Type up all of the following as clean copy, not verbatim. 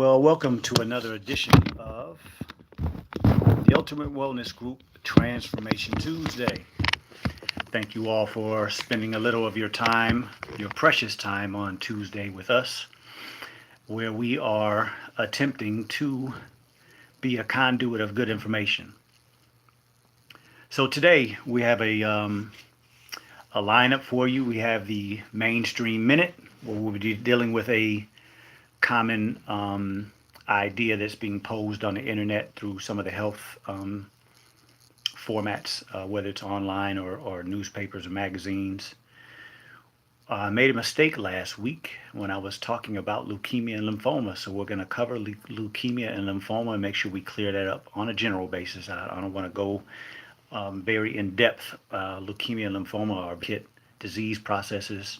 Well, welcome to another edition of the Ultimate Wellness Group Transformation Tuesday. Thank you all for spending a little of your time, your precious time on Tuesday with us, where we are attempting to be a conduit of good information. So today we have a lineup for you. We have the Mainstream Minute, where we'll be dealing with a common idea that's being posed on the internet through some of the health formats, whether it's online or newspapers or magazines. I made a mistake last week when I was talking about leukemia and lymphoma, so we're going to cover leukemia and lymphoma and make sure we clear that up on a general basis. I don't want to go very in depth. Leukemia and lymphoma are kit disease processes,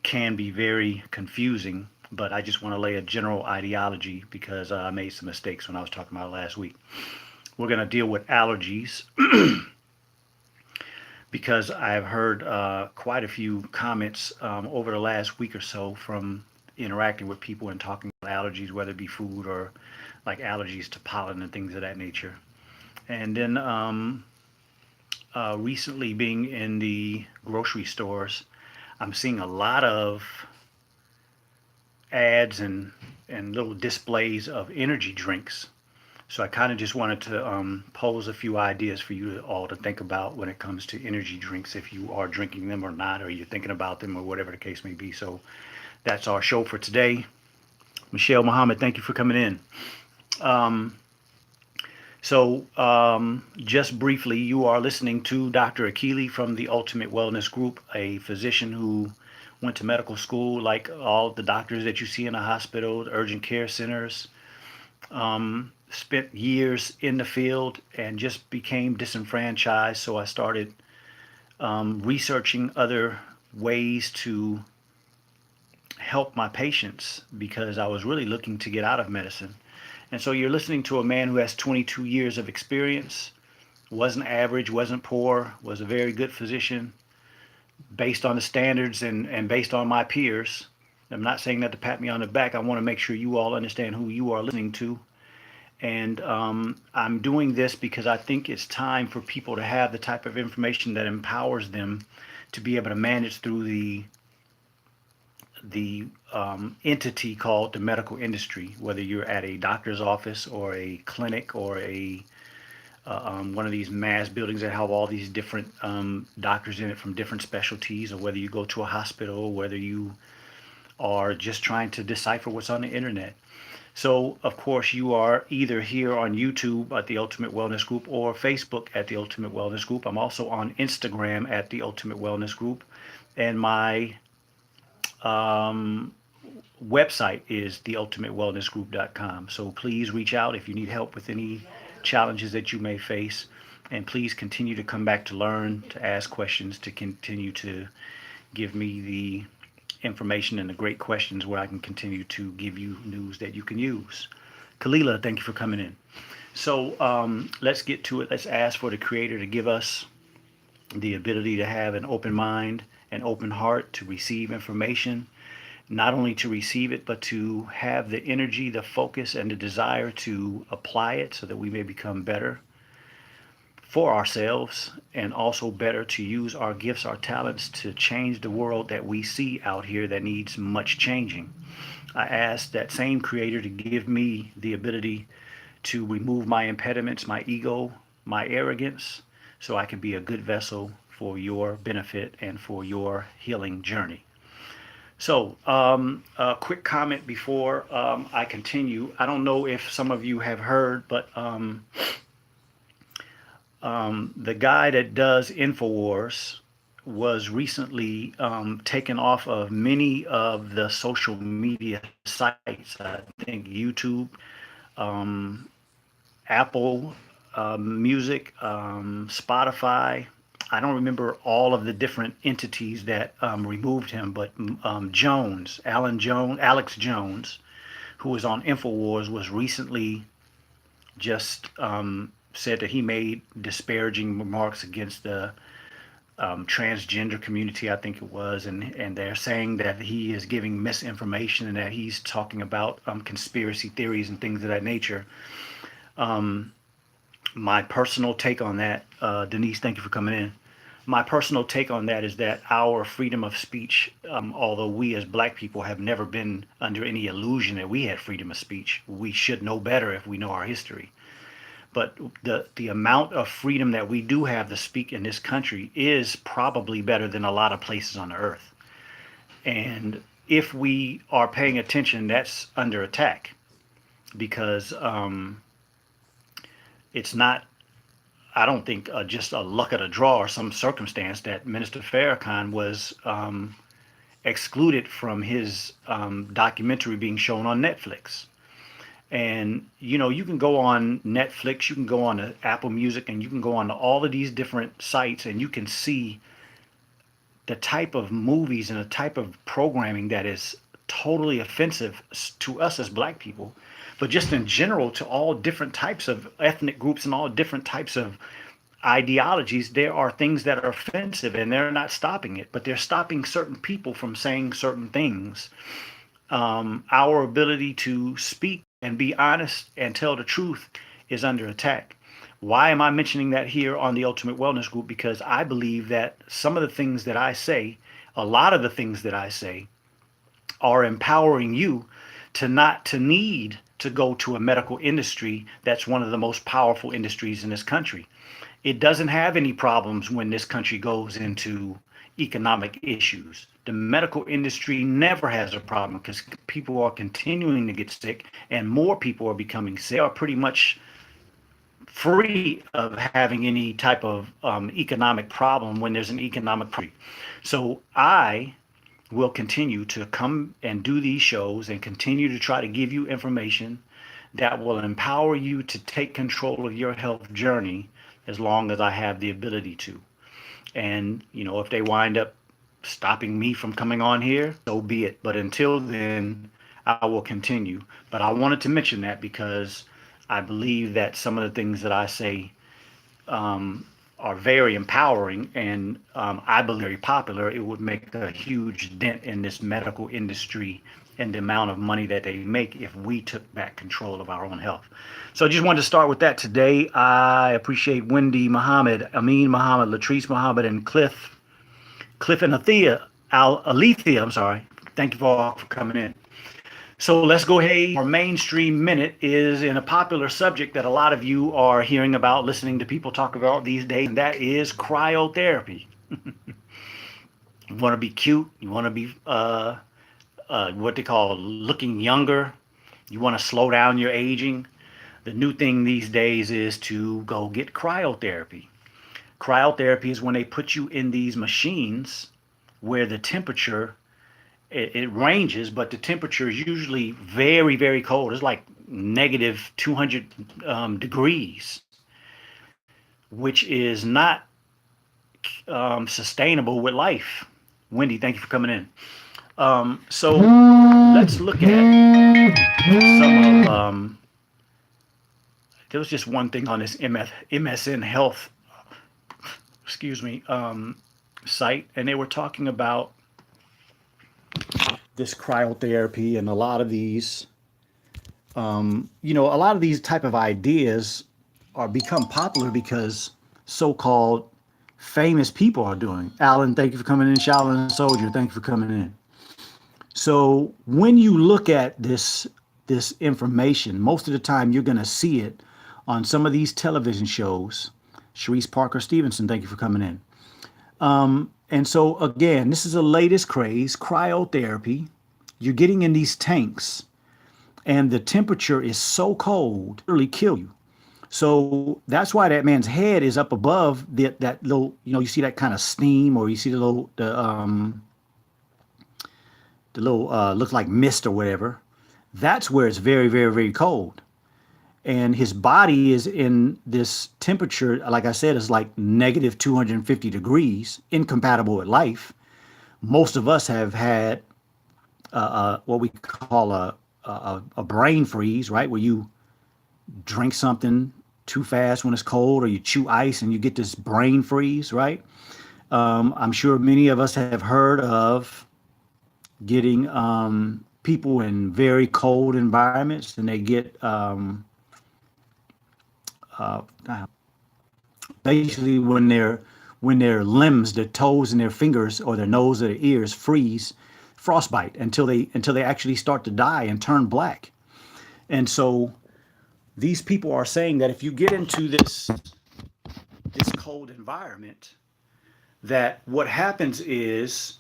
can be very confusing, but I just want to lay a general ideology because I made some mistakes when I was talking about it last week. We're going to deal with allergies because I've heard quite a few comments over the last week or so from interacting with people and talking about allergies, whether it be food or like allergies to pollen and things of that nature. And then recently being in the grocery stores, I'm seeing a lot of ads and little displays of energy drinks. So I kind of just wanted to pose a few ideas for you all to think about when it comes to energy drinks, if you are drinking them or not, or you're thinking about them or whatever the case may be. So that's our show for today. Michelle Muhammad, thank you for coming in. Just briefly, you are listening to Dr. Akili from the Ultimate Wellness Group, a physician who went to medical school like all the doctors that you see in the hospitals, urgent care centers, spent years in the field and just became disenfranchised. So I started researching other ways to help my patients because I was really looking to get out of medicine. And so you're listening to a man who has 22 years of experience, wasn't average, wasn't poor, was a very good physician based on the standards and based on my peers. I'm not saying that to pat me on the back. I want to make sure you all understand who you are listening to. And I'm doing this because I think it's time for people to have the type of information that empowers them to be able to manage through the entity called the medical industry, whether you're at a doctor's office or a clinic or a one of these mass buildings that have all these different doctors in it from different specialties, or whether you go to a hospital, whether you are just trying to decipher what's on the internet. So, of course, you are either here on YouTube at the Ultimate Wellness Group or Facebook at the Ultimate Wellness Group. I'm also on Instagram at the Ultimate Wellness Group, and my website is theultimatewellnessgroup.com. So please reach out if you need help with any challenges that you may face, and please continue to come back to learn, to ask questions, to continue to give me the information and the great questions where I can continue to give you news that you can use. Kalila, thank you for coming in. So let's get to it. Let's ask for the Creator to give us the ability to have an open mind, an open heart to receive information, not only to receive it, but to have the energy, the focus, and the desire to apply it so that we may become better for ourselves, and also better to use our gifts, our talents to change the world that we see out here that needs much changing. I ask that same Creator to give me the ability to remove my impediments, my ego, my arrogance, so I can be a good vessel for your benefit and for your healing journey. So, a quick comment before I continue. I don't know if some of you have heard, but the guy that does InfoWars was recently taken off of many of the social media sites. I think YouTube, Apple Music, Spotify. I don't remember all of the different entities that removed him, but Alex Jones, who was on InfoWars, was recently just said that he made disparaging remarks against the transgender community, I think it was, and they're saying that he is giving misinformation and that he's talking about conspiracy theories and things of that nature. Um, my personal take on that, Denise, thank you for coming in. My personal take on that is that our freedom of speech, although we as black people have never been under any illusion that we had freedom of speech, we should know better if we know our history. But the amount of freedom that we do have to speak in this country is probably better than a lot of places on the earth. And if we are paying attention, that's under attack because it's not, I don't think, just a luck of the draw or some circumstance that Minister Farrakhan was excluded from his documentary being shown on Netflix. And you can go on Netflix, you can go on to Apple Music, and you can go on to all of these different sites, and you can see the type of movies and the type of programming that is totally offensive to us as black people, but just in general to all different types of ethnic groups and all different types of ideologies. There are things that are offensive, and they're not stopping it, but they're stopping certain people from saying certain things. Our ability to speak and be honest and tell the truth is under attack. Why am I mentioning that here on the Ultimate Wellness Group? Because I believe that some of the things that I say, a lot of the things that I say, are empowering you to not to need to go to a medical industry that's one of the most powerful industries in this country. It doesn't have any problems when this country goes into economic issues. The medical industry never has a problem because people are continuing to get sick and more people are becoming sick. They are pretty much free of having any type of economic problem when there's an economic problem. So I will continue to come and do these shows and continue to try to give you information that will empower you to take control of your health journey as long as I have the ability to. And, if they wind up stopping me from coming on here, so be it. But until then, I will continue. But I wanted to mention that because I believe that some of the things that I say are very empowering and I believe very popular. It would make a huge dent in this medical industry and the amount of money that they make if we took back control of our own health. So I just wanted to start with that today. I appreciate Wendy Muhammad, Amin Muhammad, Latrice Muhammad, and Cliff and Alethea, I'm sorry. Thank you all for coming in. So let's go ahead. Our mainstream minute is in a popular subject that a lot of you are hearing about, listening to people talk about these days, and that is cryotherapy. You want to be cute. You want to be what they call looking younger. You want to slow down your aging. The new thing these days is to go get cryotherapy. Cryotherapy is when they put you in these machines where the temperature, it ranges, but the temperature is usually very, very cold. It's like negative 200 degrees, which is not sustainable with life. Wendy, thank you for coming in. So let's look at some of, there was just one thing on this MSN Health, site, and they were talking about this cryotherapy and a lot of these, a lot of these type of ideas are become popular because so-called famous people are doing. Alan, thank you for coming in. Shaolin Soldier, thank you for coming in. So when you look at this information, most of the time you're going to see it on some of these television shows. Sharice Parker Stevenson, thank you for coming in. And so again, this is the latest craze, cryotherapy. You're getting in these tanks and the temperature is so cold, it'll literally kill you. So that's why that man's head is up above that little, you see that kind of steam, or you see the little looks like mist or whatever. That's where it's very, very, very cold. And his body is in this temperature, like I said, is like negative 250 degrees, incompatible with life. Most of us have had what we call a brain freeze, right? Where you drink something too fast when it's cold, or you chew ice and you get this brain freeze, right? I'm sure many of us have heard of getting people in very cold environments, and they get uh, basically when their limbs, their toes and their fingers, or their nose or their ears freeze, frostbite until they actually start to die and turn black. And so these people are saying that if you get into this cold environment, that what happens is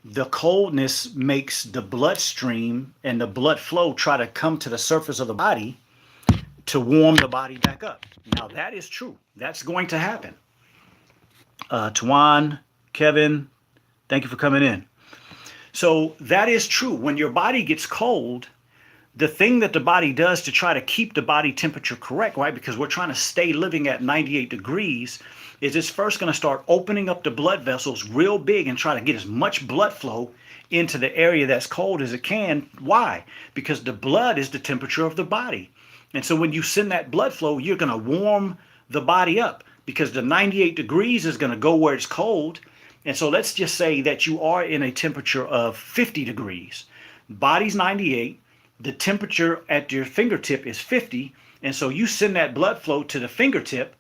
the coldness makes the bloodstream and the blood flow try to come to the surface of the body to warm the body back up. Now that is true. That's going to happen. Tuan, Kevin, thank you for coming in. So that is true. When your body gets cold, the thing that the body does to try to keep the body temperature correct, right? Because we're trying to stay living at 98 degrees, is it's first going to start opening up the blood vessels real big and try to get as much blood flow into the area that's cold as it can. Why? Because the blood is the temperature of the body. And so when you send that blood flow, you're going to warm the body up because the 98 degrees is going to go where it's cold. And so let's just say that you are in a temperature of 50 degrees. Body's 98. The temperature at your fingertip is 50. And so you send that blood flow to the fingertip.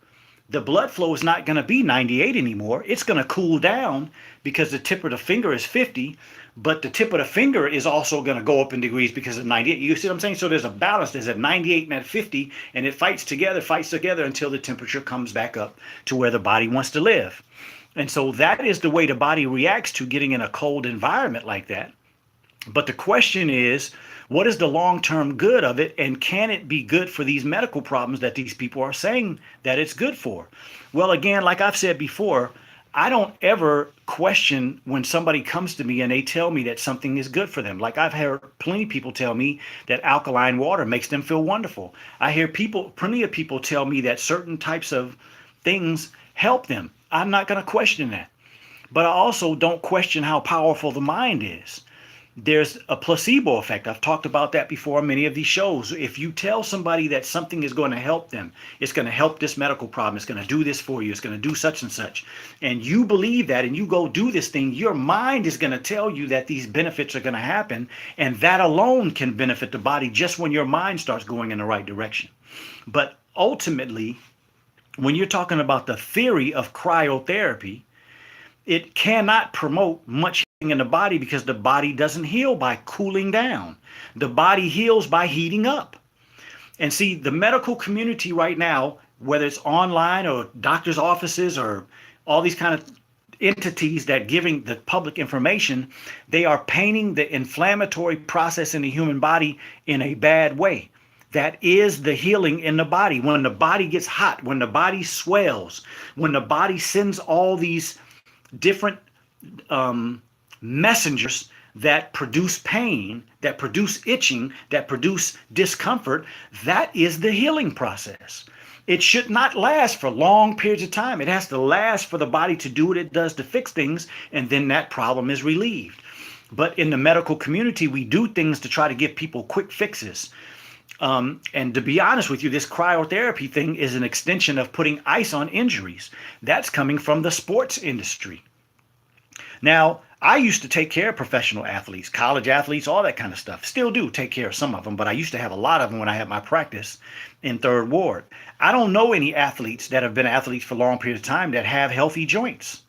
The blood flow is not going to be 98 anymore. It's going to cool down because the tip of the finger is 50. But the tip of the finger is also going to go up in degrees because of 98. You see what I'm saying? So there's a balance. There's a 98 and at 50, and it fights together until the temperature comes back up to where the body wants to live. And so that is the way the body reacts to getting in a cold environment like that. But the question is, what is the long-term good of it? And can it be good for these medical problems that these people are saying that it's good for? Well, again, like I've said before, I don't ever question when somebody comes to me and they tell me that something is good for them. Like I've heard plenty of people tell me that alkaline water makes them feel wonderful. I hear plenty of people tell me that certain types of things help them. I'm not going to question that. But I also don't question how powerful the mind is. There's a placebo effect. I've talked about that before on many of these shows. If you tell somebody that something is going to help them, it's going to help this medical problem, it's going to do this for you, it's going to do such and such, and you believe that and you go do this thing, your mind is going to tell you that these benefits are going to happen, and that alone can benefit the body just when your mind starts going in the right direction. But ultimately, when you're talking about the theory of cryotherapy, it cannot promote much healing in the body because the body doesn't heal by cooling down. The body heals by heating up. And see, the medical community right now, whether it's online or doctors' offices or all these kind of entities that giving the public information, they are painting the inflammatory process in the human body in a bad way. That is the healing in the body. When the body gets hot, when the body swells, when the body sends all these different messengers that produce pain, that produce itching, that produce discomfort, that is the healing process. It should not last for long periods of time. It has to last for the body to do what it does to fix things, and then that problem is relieved. But in the medical community, we do things to try to give people quick fixes. And to be honest with you, this cryotherapy thing is an extension of putting ice on injuries. That's coming from the sports industry. Now, I used to take care of professional athletes, college athletes, all that kind of stuff. Still do take care of some of them, but I used to have a lot of them when I had my practice in Third Ward. I don't know any athletes that have been athletes for a long period of time that have healthy joints.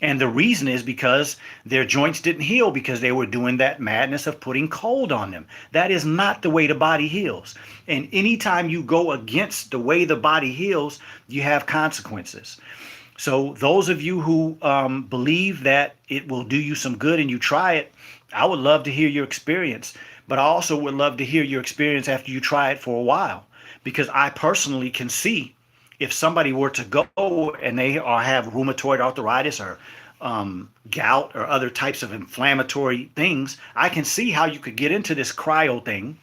And the reason is because their joints didn't heal because they were doing that madness of putting cold on them. That is not the way the body heals. And anytime you go against the way the body heals, you have consequences. So those of you who believe that it will do you some good and you try it, I would love to hear your experience. But I also would love to hear your experience after you try it for a while. Because I personally can see if somebody were to go and they have rheumatoid arthritis or gout or other types of inflammatory things, I can see how you could get into this cryo thing.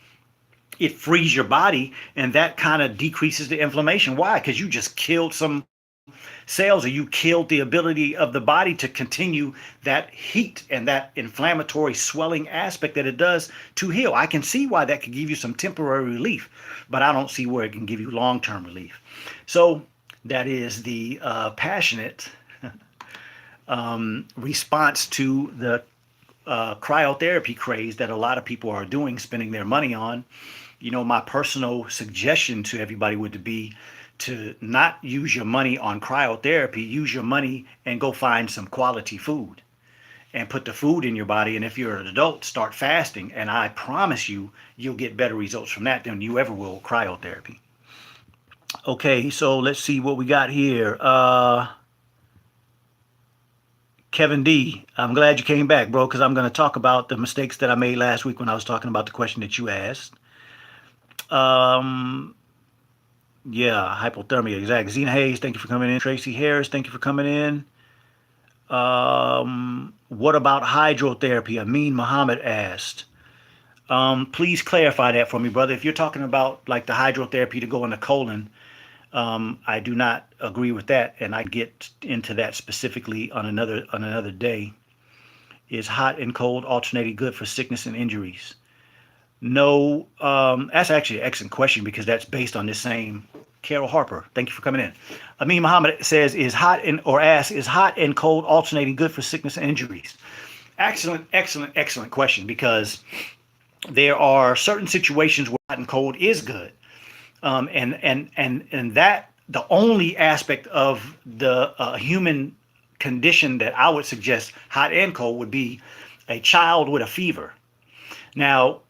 It frees your body and that kind of decreases the inflammation. Why? Because you just killed some cells, or you killed the ability of the body to continue that heat and that inflammatory swelling aspect that it does to heal. I can see why that could give you some temporary relief, but I don't see where it can give you long-term relief. So that is the passionate response to the cryotherapy craze that a lot of people are doing, spending their money on. My personal suggestion to everybody would be to not use your money on cryotherapy. Use your money and go find some quality food and put the food in your body. And if you're an adult, start fasting. And I promise you, you'll get better results from that than you ever will with cryotherapy. Okay, so let's see what we got here. Kevin D, I'm glad you came back, bro, because I'm going to talk about the mistakes that I made last week when I was talking about the question that you asked. Yeah, hypothermia, exactly. Zena Hayes, thank you for coming in. Tracy Harris, thank you for coming in. What about hydrotherapy? Amin Muhammad asked. Please clarify that for me, brother. If you're talking about like the hydrotherapy to go in the colon, I do not agree with that, and I get into that specifically on another day. Is hot and cold alternating good for sickness and injuries? No, that's actually an excellent question because that's based on this same Carol Harper. Thank you for coming in. Amin Muhammad says, is hot and cold alternating good for sickness and injuries? Excellent question, because there are certain situations where hot and cold is good. And that the only aspect of the human condition that I would suggest hot and cold would be a child with a fever. Now,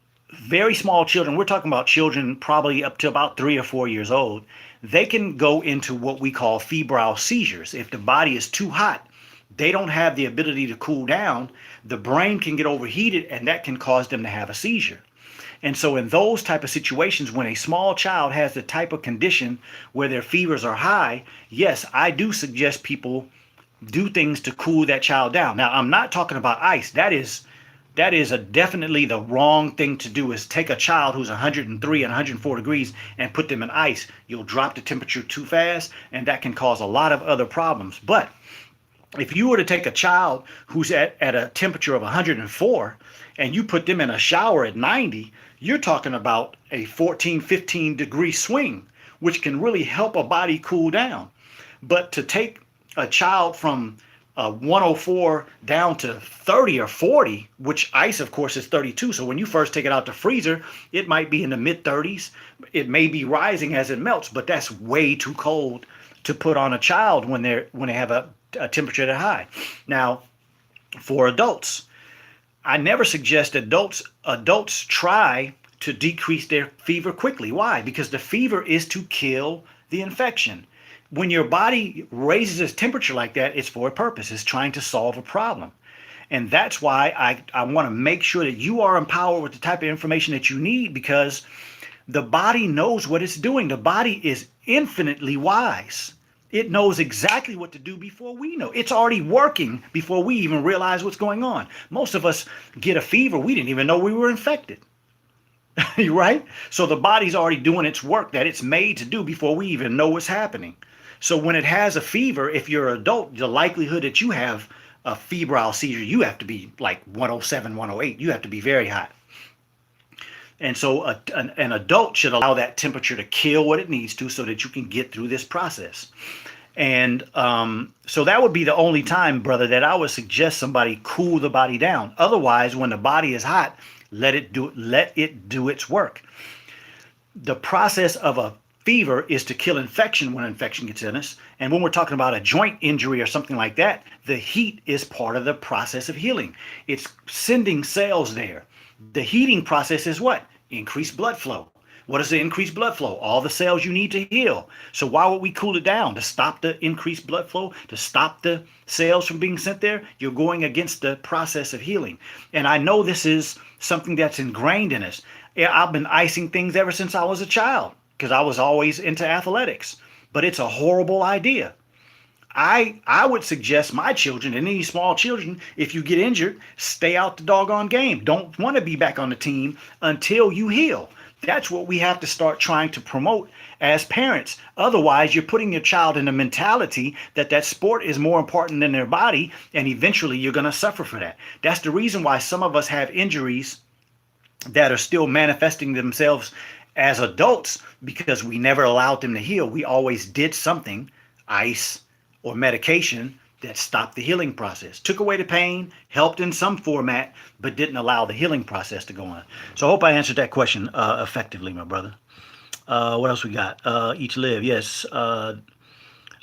very small children, we're talking about children probably up to about 3 or 4 years old, they can go into what we call febrile seizures. If the body is too hot, they don't have the ability to cool down, the brain can get overheated, and that can cause them to have a seizure. And so in those type of situations, when a small child has the type of condition where their fevers are high, yes, I do suggest people do things to cool that child down. Now, I'm not talking about ice. That is definitely the wrong thing to do, is take a child who's 103 and 104 degrees and put them in ice. You'll drop the temperature too fast, and that can cause a lot of other problems. But if you were to take a child who's at a temperature of 104 and you put them in a shower at 90, you're talking about a 14, 15 degree swing, which can really help a body cool down. But to take a child from 104 down to 30 or 40, which ice, of course, is 32. So when you first take it out the freezer, it might be in the mid 30s. It may be rising as it melts, but that's way too cold to put on a child when they have a temperature that high. Now, for adults, I never suggest adults try to decrease their fever quickly. Why? Because the fever is to kill the infection. When your body raises its temperature like that, it's for a purpose. It's trying to solve a problem. And that's why I want to make sure that you are empowered with the type of information that you need, because the body knows what it's doing. The body is infinitely wise. It knows exactly what to do before we know. It's already working before we even realize what's going on. Most of us get a fever, we didn't even know we were infected. Right? So the body's already doing its work that it's made to do before we even know what's happening. So when it has a fever, if you're an adult, the likelihood that you have a febrile seizure, you have to be like 107, 108. You have to be very hot. And so an adult should allow that temperature to kill what it needs to so that you can get through this process. And so that would be the only time, brother, that I would suggest somebody cool the body down. Otherwise, when the body is hot, let it do its work. The process of a fever is to kill infection when infection gets in us. And when we're talking about a joint injury or something like that, the heat is part of the process of healing. It's sending cells there. The heating process is what? Increased blood flow. What is the increased blood flow? All the cells you need to heal. So why would we cool it down? To stop the increased blood flow, to stop the cells from being sent there? You're going against the process of healing. And I know this is something that's ingrained in us. I've been icing things ever since I was a child because I was always into athletics. But it's a horrible idea. I would suggest my children and any small children, if you get injured, stay out the doggone game. Don't want to be back on the team until you heal. That's what we have to start trying to promote as parents. Otherwise, you're putting your child in a mentality that sport is more important than their body, and eventually you're going to suffer for that. That's the reason why some of us have injuries that are still manifesting themselves as adults, because we never allowed them to heal. We always did something, ice or medication, that stopped the healing process, took away the pain, helped in some format, but didn't allow the healing process to go on. So I hope I answered that question effectively, my brother. What else we got? Each live, yes.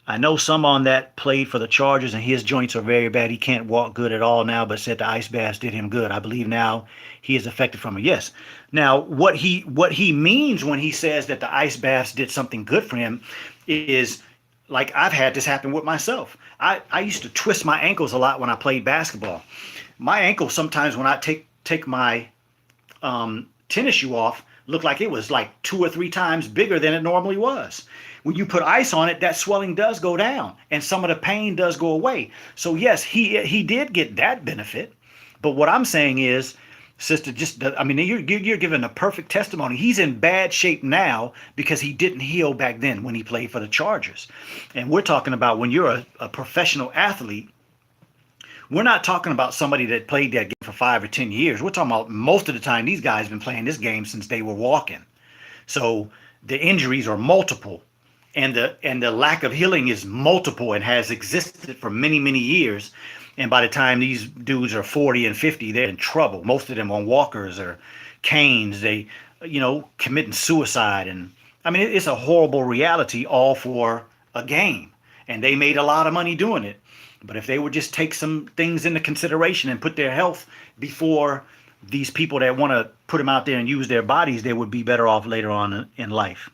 I know some on that played for the Chargers, and his joints are very bad. He can't walk good at all now, but said the ice baths did him good. I believe now he is affected from it. Yes. Now, what he means when he says that the ice baths did something good for him is, like, I've had this happen with myself. I used to twist my ankles a lot when I played basketball. My ankle sometimes when I take my tennis shoe off looked like it was like 2 or 3 times bigger than it normally was. When you put ice on it, that swelling does go down and some of the pain does go away. So yes, he did get that benefit. But what I'm saying is, sister, I mean, you're giving a perfect testimony. He's in bad shape now because he didn't heal back then when he played for the Chargers. And we're talking about when you're a professional athlete. We're not talking about somebody that played that game for 5 or 10 years. We're talking about most of the time these guys have been playing this game since they were walking. So the injuries are multiple, and the lack of healing is multiple and has existed for many, many years. And by the time these dudes are 40 and 50, they're in trouble. Most of them on walkers or canes. They, committing suicide. And I mean, it's a horrible reality, all for a game. And they made a lot of money doing it. But if they would just take some things into consideration and put their health before these people that want to put them out there and use their bodies, they would be better off later on in life.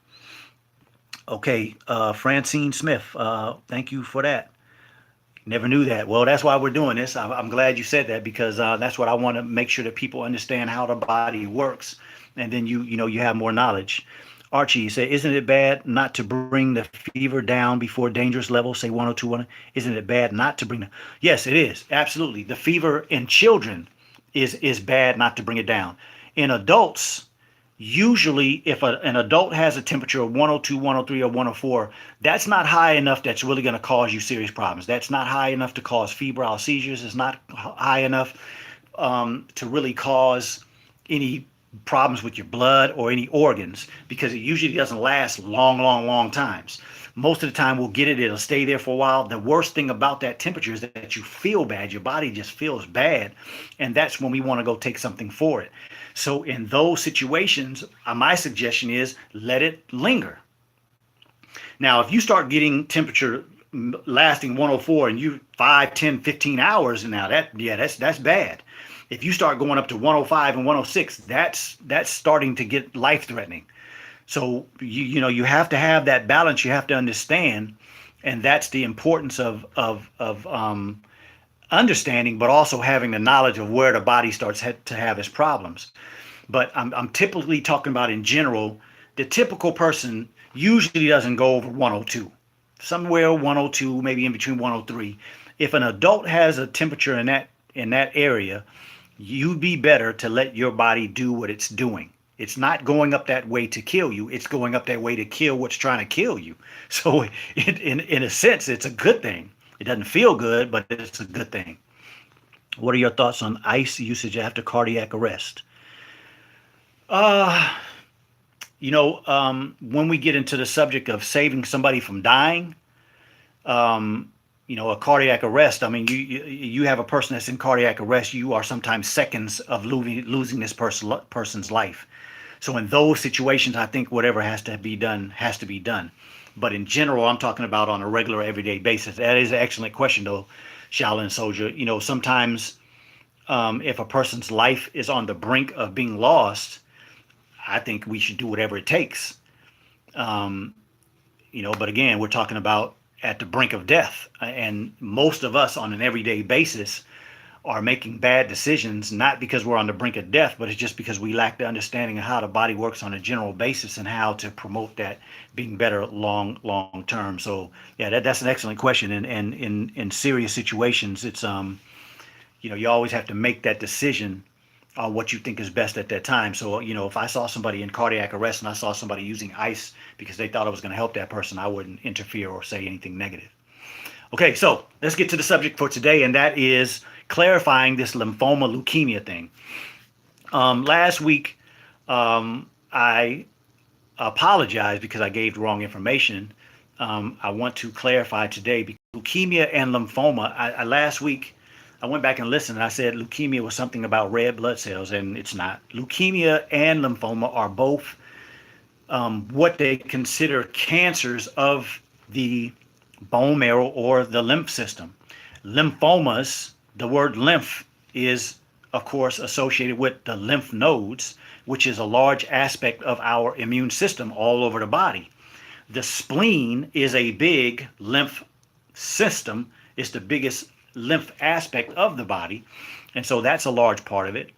Okay, Francine Smith, thank you for that. Never knew that. Well, that's why we're doing this. I'm glad you said that, because that's what I want to make sure that people understand how the body works, and then you have more knowledge. Archie said, isn't it bad not to bring the fever down before dangerous levels, say 102, 1? Isn't it bad not to bring it? Yes, it is. Absolutely. The fever in children is bad not to bring it down. In adults, usually if an adult has a temperature of 102, 103, or 104, that's not high enough that's really going to cause you serious problems. That's not high enough to cause febrile seizures. It's not high enough to really cause any problems with your blood or any organs, because it usually doesn't last long times. Most of the time we'll get it, it'll stay there for a while. The worst thing about that temperature is that you feel bad. Your body just feels bad, and that's when we want to go take something for it. So in those situations, my suggestion is let it linger. Now, if you start getting temperature lasting 104 and you 5, 10, 15 hours, and now that's bad. If you start going up to 105 and 106, that's starting to get life-threatening. So you have to have that balance. You have to understand, and that's the importance of understanding, but also having the knowledge of where the body starts to have its problems. But I'm typically talking about in general. The typical person usually doesn't go over 102, somewhere 102, maybe in between 103. If an adult has a temperature in that area, you'd be better to let your body do what it's doing. It's not going up that way to kill you. It's going up that way to kill what's trying to kill you. So in a sense, it's a good thing. It doesn't feel good, but it's a good thing. What are your thoughts on ice usage after cardiac arrest? When we get into the subject of saving somebody from dying, a cardiac arrest, I mean, you have a person that's in cardiac arrest, you are sometimes seconds of losing this person's life. So in those situations, I think whatever has to be done has to be done. But in general, I'm talking about on a regular, everyday basis. That is an excellent question, though, Shaolin Soldier. Sometimes if a person's life is on the brink of being lost, I think we should do whatever it takes. But again, we're talking about at the brink of death. And most of us on an everyday basis are making bad decisions, not because we're on the brink of death, but it's just because we lack the understanding of how the body works on a general basis and how to promote that being better long term. So yeah, that's an excellent question. And in serious situations, it's you always have to make that decision on what you think is best at that time. So if I saw somebody in cardiac arrest and I saw somebody using ice because they thought it was going to help that person, I wouldn't interfere or say anything negative. Okay, so let's get to the subject for today, and that is clarifying this lymphoma leukemia thing. Last week, I apologize because I gave the wrong information. I want to clarify today because leukemia and lymphoma. Last week I went back and listened, and I said leukemia was something about red blood cells, and it's not. Leukemia and lymphoma are both what they consider cancers of the bone marrow or the lymph system. Lymphomas, the word lymph is, of course, associated with the lymph nodes, which is a large aspect of our immune system all over the body. The spleen is a big lymph system. It's the biggest lymph aspect of the body, and so that's a large part of it.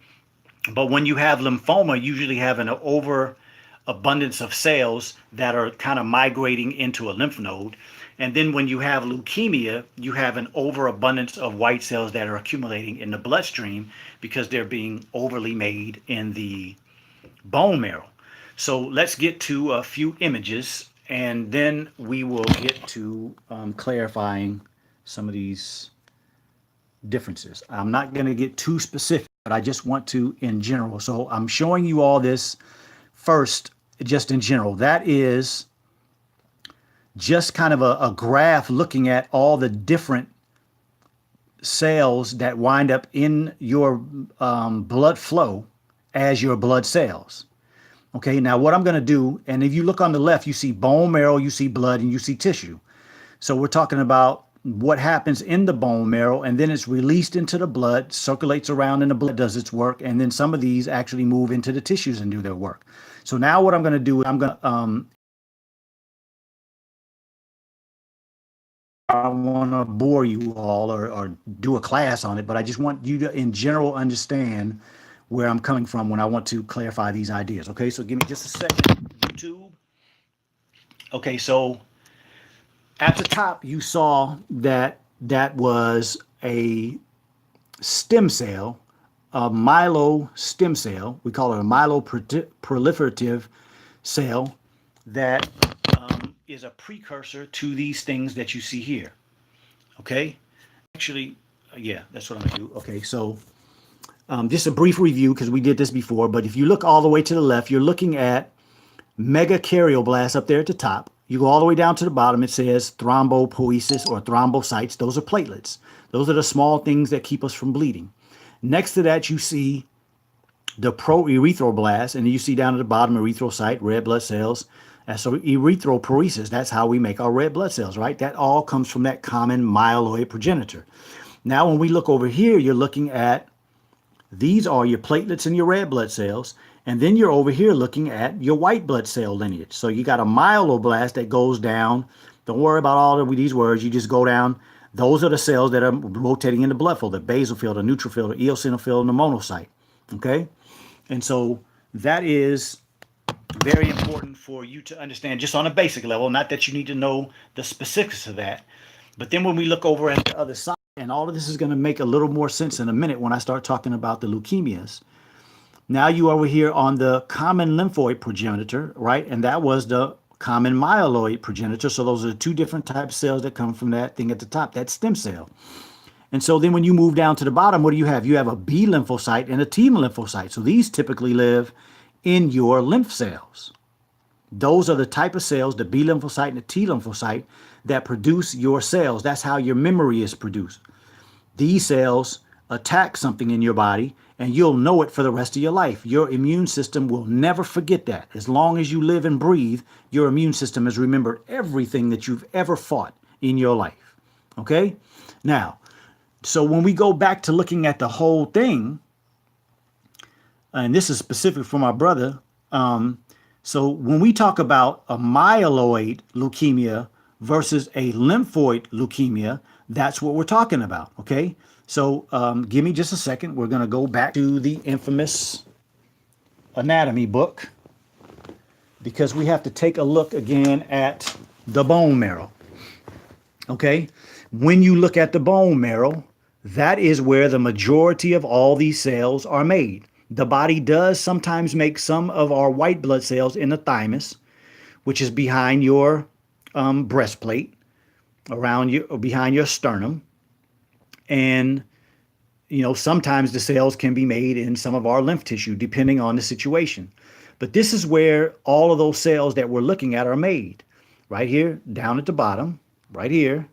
But when you have lymphoma, you usually have an overabundance of cells that are kind of migrating into a lymph node. And then when you have leukemia, you have an overabundance of white cells that are accumulating in the bloodstream because they're being overly made in the bone marrow. So let's get to a few images, and then we will get to clarifying some of these differences. I'm not going to get too specific, but I just want to in general. So I'm showing you all this first, just in general. That is just kind of a graph looking at all the different cells that wind up in your blood flow as your blood cells. Okay, now what I'm going to do, and if you look on the left, you see bone marrow, you see blood, and you see tissue. So we're talking about what happens in the bone marrow, and then it's released into the blood, circulates around in the blood, does its work, and then some of these actually move into the tissues and do their work. So now what I'm going to do, I'm going to I want to bore you all or do a class on it, but I just want you to, in general, understand where I'm coming from when I want to clarify these ideas. Okay, so give me just a second, YouTube. Okay, so at the top, you saw that that was a stem cell, a myelo stem cell. We call it a myeloproliferative cell that is a precursor to these things that you see here. Okay, actually, yeah, that's what I'm gonna do. Okay, so just a brief review because we did this before, but if you look all the way to the left, you're looking at megakaryoblast up there at the top. You go all the way down to the bottom, it says thrombopoiesis or thrombocytes. Those are platelets. Those are the small things that keep us from bleeding. Next to that, you see the proerythroblast, and you see down at the bottom erythrocyte, red blood cells. So erythropoiesis, that's how we make our red blood cells, right? That all comes from that common myeloid progenitor. Now, when we look over here, you're looking at, these are your platelets and your red blood cells. And then you're over here looking at your white blood cell lineage. So you got a myeloblast that goes down. Don't worry about all of these words. You just go down. Those are the cells that are rotating in the blood flow, the basophil, the neutrophil, the eosinophil, and the monocyte. Okay? And so that is very important for you to understand just on a basic level. Not that you need to know the specifics of that. But then when we look over at the other side, and all of this is going to make a little more sense in a minute when I start talking about the leukemias. Now you over here on the common lymphoid progenitor, right? And that was the common myeloid progenitor. So those are the two different types of cells that come from that thing at the top, that stem cell. And so then when you move down to the bottom, what do you have? You have a B lymphocyte and a T lymphocyte. So these typically live in your lymph cells. Those are the type of cells, the B lymphocyte and the T lymphocyte, that produce your cells. That's how your memory is produced. These cells attack something in your body, and you'll know it for the rest of your life. Your immune system will never forget that. As long as you live and breathe, your immune system has remembered everything that you've ever fought in your life. Okay? Now, so when we go back to looking at the whole thing, and this is specific for my brother, so when we talk about a myeloid leukemia versus a lymphoid leukemia, that's what we're talking about, okay? So give me just a second. We're going to go back to the infamous anatomy book because we have to take a look again at the bone marrow, okay? When you look at the bone marrow, that is where the majority of all these cells are made. The body does sometimes make some of our white blood cells in the thymus, which is behind your breastplate, around you, or behind your sternum. And, you know, sometimes the cells can be made in some of our lymph tissue, depending on the situation. But this is where all of those cells that we're looking at are made. Right here, down at the bottom, right here.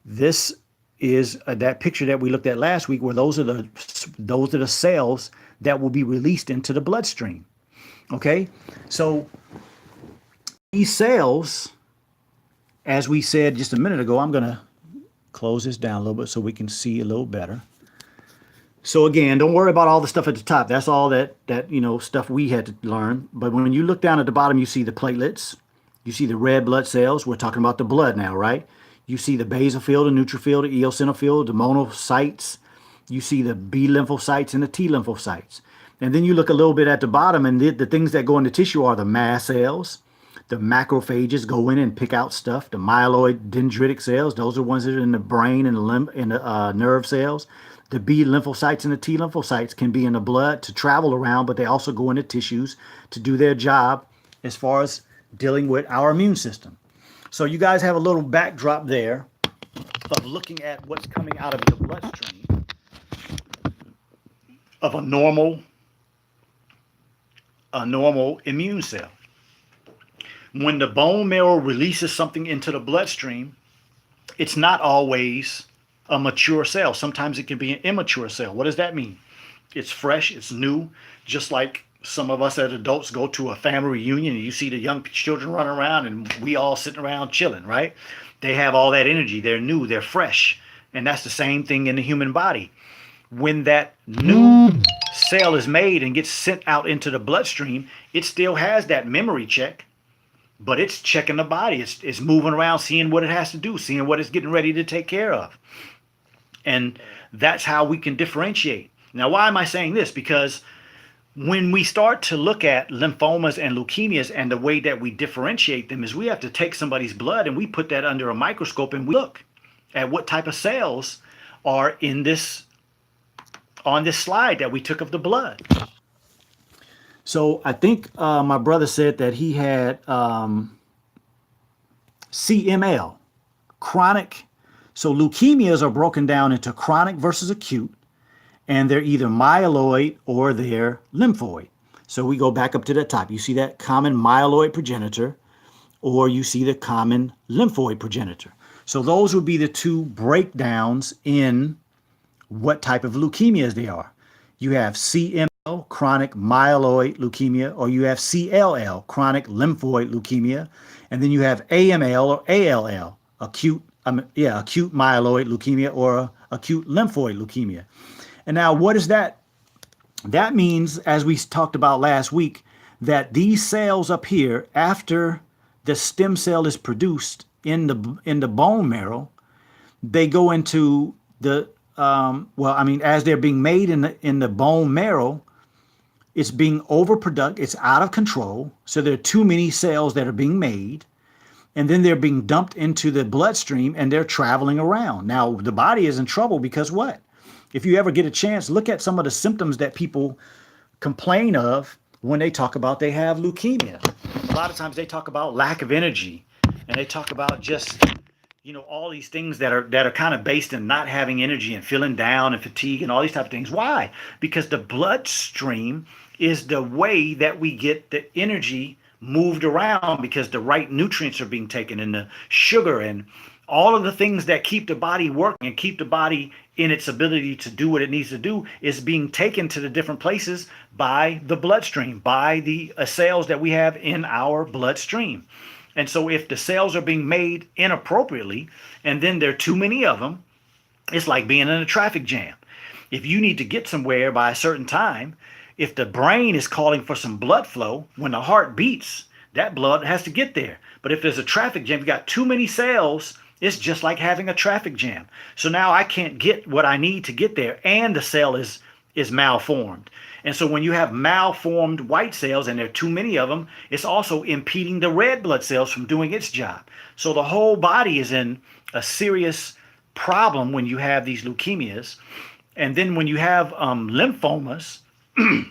This is that picture that we looked at last week, where those are the cells that will be released into the bloodstream. Okay, so these cells, as we said just a minute ago, I'm going to close this down a little bit so we can see a little better. So again, don't worry about all the stuff at the top. That's all that stuff we had to learn. But when you look down at the bottom, you see the platelets, you see the red blood cells. We're talking about the blood now, right? You see the basophil, the neutrophil, the eosinophil, the monocytes. You see the B lymphocytes and the T lymphocytes. And then you look a little bit at the bottom, and the things that go into tissue are the mast cells. The macrophages go in and pick out stuff. The myeloid dendritic cells, those are ones that are in the brain and the nerve cells. The B lymphocytes and the T lymphocytes can be in the blood to travel around, but they also go into tissues to do their job as far as dealing with our immune system. So you guys have a little backdrop there of looking at what's coming out of your bloodstream of a normal immune cell. When the bone marrow releases something into the bloodstream, it's not always a mature cell. Sometimes it can be an immature cell. What does that mean? It's fresh, it's new, just like some of us as adults go to a family reunion and you see the young children running around and we all sitting around chilling, right? They have all that energy. They're new, they're fresh. And that's the same thing in the human body. When that new cell is made and gets sent out into the bloodstream, it still has that memory check, but it's checking the body. It's moving around, seeing what it has to do, seeing what it's getting ready to take care of. And that's how we can differentiate. Now, why am I saying this? Because when we start to look at lymphomas and leukemias, and the way that we differentiate them is we have to take somebody's blood and we put that under a microscope and we look at what type of cells are in this on this slide that we took of the blood. So I think my brother said that he had CML, chronic. So leukemias are broken down into chronic versus acute, and they're either myeloid or they're lymphoid. So we go back up to the top. You see that common myeloid progenitor, or you see the common lymphoid progenitor. So those would be the two breakdowns in what type of leukemias they are. You have CML, chronic myeloid leukemia, or you have CLL, chronic lymphoid leukemia, and then you have AML or ALL, acute myeloid leukemia or acute lymphoid leukemia. And now what is that? That means, as we talked about last week, that these cells up here, after the stem cell is produced in the bone marrow, they go into the as they're being made in the bone marrow, it's being overproduced, it's out of control. So there are too many cells that are being made, and then they're being dumped into the bloodstream and they're traveling around. Now, the body is in trouble because what? If you ever get a chance, look at some of the symptoms that people complain of when they talk about they have leukemia. A lot of times they talk about lack of energy, and they talk about just all these things that are kind of based in not having energy and feeling down and fatigue and all these type of things. Why? Because the bloodstream is the way that we get the energy moved around, because the right nutrients are being taken, and the sugar and all of the things that keep the body working and keep the body in its ability to do what it needs to do is being taken to the different places by the bloodstream, by the cells that we have in our bloodstream. And so if the cells are being made inappropriately, and then there are too many of them, it's like being in a traffic jam. If you need to get somewhere by a certain time, if the brain is calling for some blood flow, when the heart beats, that blood has to get there. But if there's a traffic jam, you've got too many cells, it's just like having a traffic jam. So now I can't get what I need to get there, and the cell is malformed. And so when you have malformed white cells and there are too many of them, it's also impeding the red blood cells from doing its job. So the whole body is in a serious problem when you have these leukemias. And then when you have lymphomas, you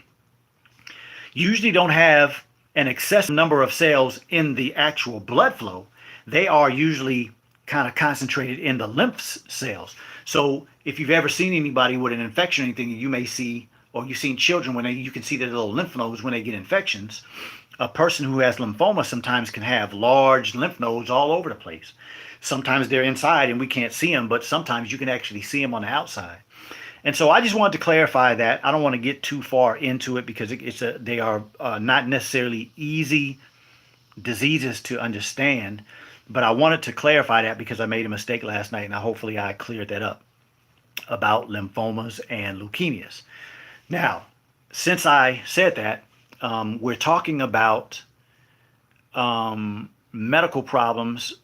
usually don't have an excessive number of cells in the actual blood flow. They are usually kind of concentrated in the lymph cells. So if you've ever seen anybody with an infection or anything, you may see, or you've seen children when you can see their little lymph nodes when they get infections. A person who has lymphoma sometimes can have large lymph nodes all over the place. Sometimes they're inside and we can't see them, but sometimes you can actually see them on the outside. And so I just wanted to clarify that. I don't want to get too far into it because they are not necessarily easy diseases to understand, but I wanted to clarify that because I made a mistake last night, and hopefully I cleared that up about lymphomas and leukemias. Now, since I said that, we're talking about medical problems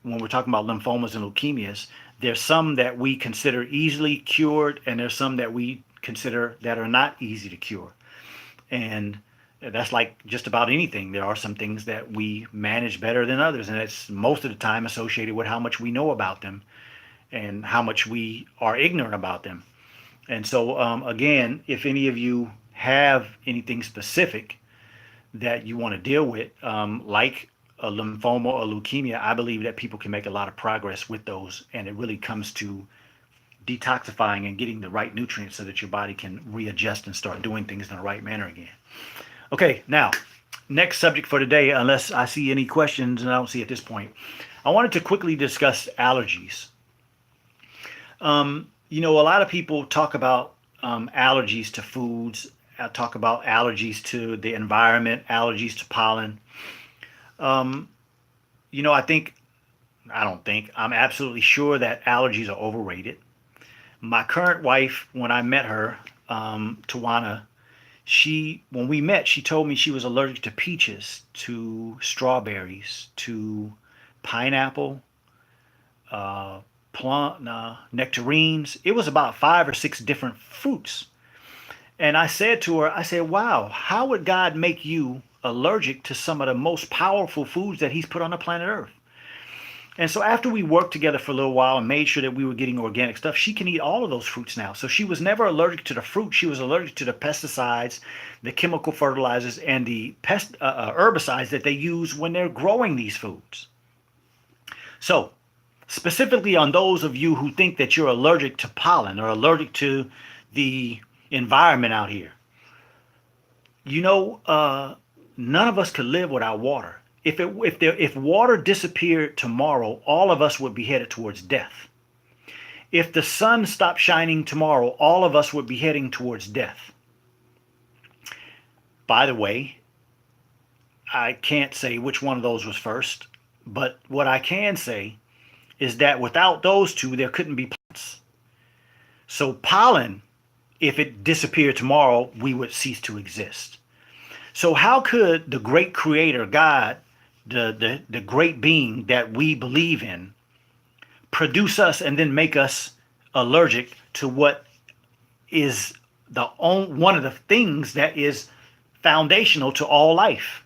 when we're talking about lymphomas and leukemias. There's some that we consider easily cured, and there's some that we consider that are not easy to cure. And that's like just about anything. There are some things that we manage better than others, and it's most of the time associated with how much we know about them and how much we are ignorant about them. And so, again, if any of you have anything specific that you want to deal with, like a lymphoma or leukemia, I believe that people can make a lot of progress with those, and it really comes to detoxifying and getting the right nutrients so that your body can readjust and start doing things in the right manner again. Okay, now, next subject for today, unless I see any questions, and I don't see at this point, I wanted to quickly discuss allergies. A lot of people talk about allergies to foods, talk about allergies to the environment, allergies to pollen. I'm absolutely sure that allergies are overrated. My current wife, when I met her, Tawana, when we met, she told me she was allergic to peaches, to strawberries, to pineapple, nectarines. It was about 5 or 6 different fruits. And I said to her, wow, how would God make you allergic to some of the most powerful foods that he's put on the planet Earth? And so after we worked together for a little while and made sure that we were getting organic stuff, she can eat all of those fruits now. So she was never allergic to the fruit. She was allergic to the pesticides, the chemical fertilizers, and the herbicides that they use when they're growing these foods. So specifically on those of you who think that you're allergic to pollen or allergic to the environment out here, none of us could live without water. If water disappeared tomorrow, all of us would be headed towards death. If the sun stopped shining tomorrow, all of us would be heading towards death. By the way, I can't say which one of those was first, but what I can say is that without those two, there couldn't be plants. So pollen, if it disappeared tomorrow, we would cease to exist. So how could the great creator, God, the great being that we believe in, produce us and then make us allergic to what is one of the things that is foundational to all life?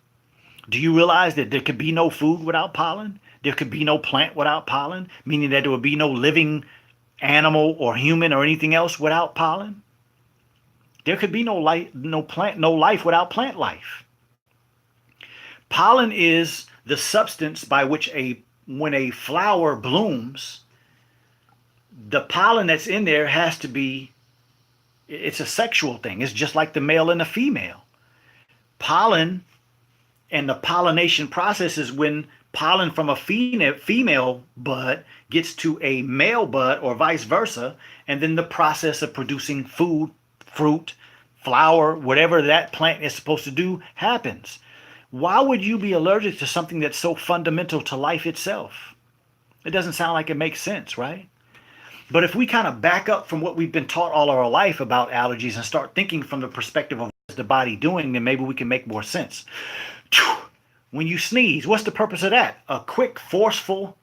Do you realize that there could be no food without pollen? There could be no plant without pollen, meaning that there would be no living animal or human or anything else without pollen? There could be no life without plant life. Pollen is the substance by which when a flower blooms, the pollen that's in there has to be, it's a sexual thing. It's just like the male and the female. Pollen and the pollination process is when pollen from a female bud gets to a male bud or vice versa, and then the process of producing food, fruit, flower, whatever that plant is supposed to do happens. Why would you be allergic to something that's so fundamental to life itself? It doesn't sound like it makes sense, right? But if we kind of back up from what we've been taught all our life about allergies and start thinking from the perspective of what's the body doing, then maybe we can make more sense. When you sneeze, what's the purpose of that? A quick, forceful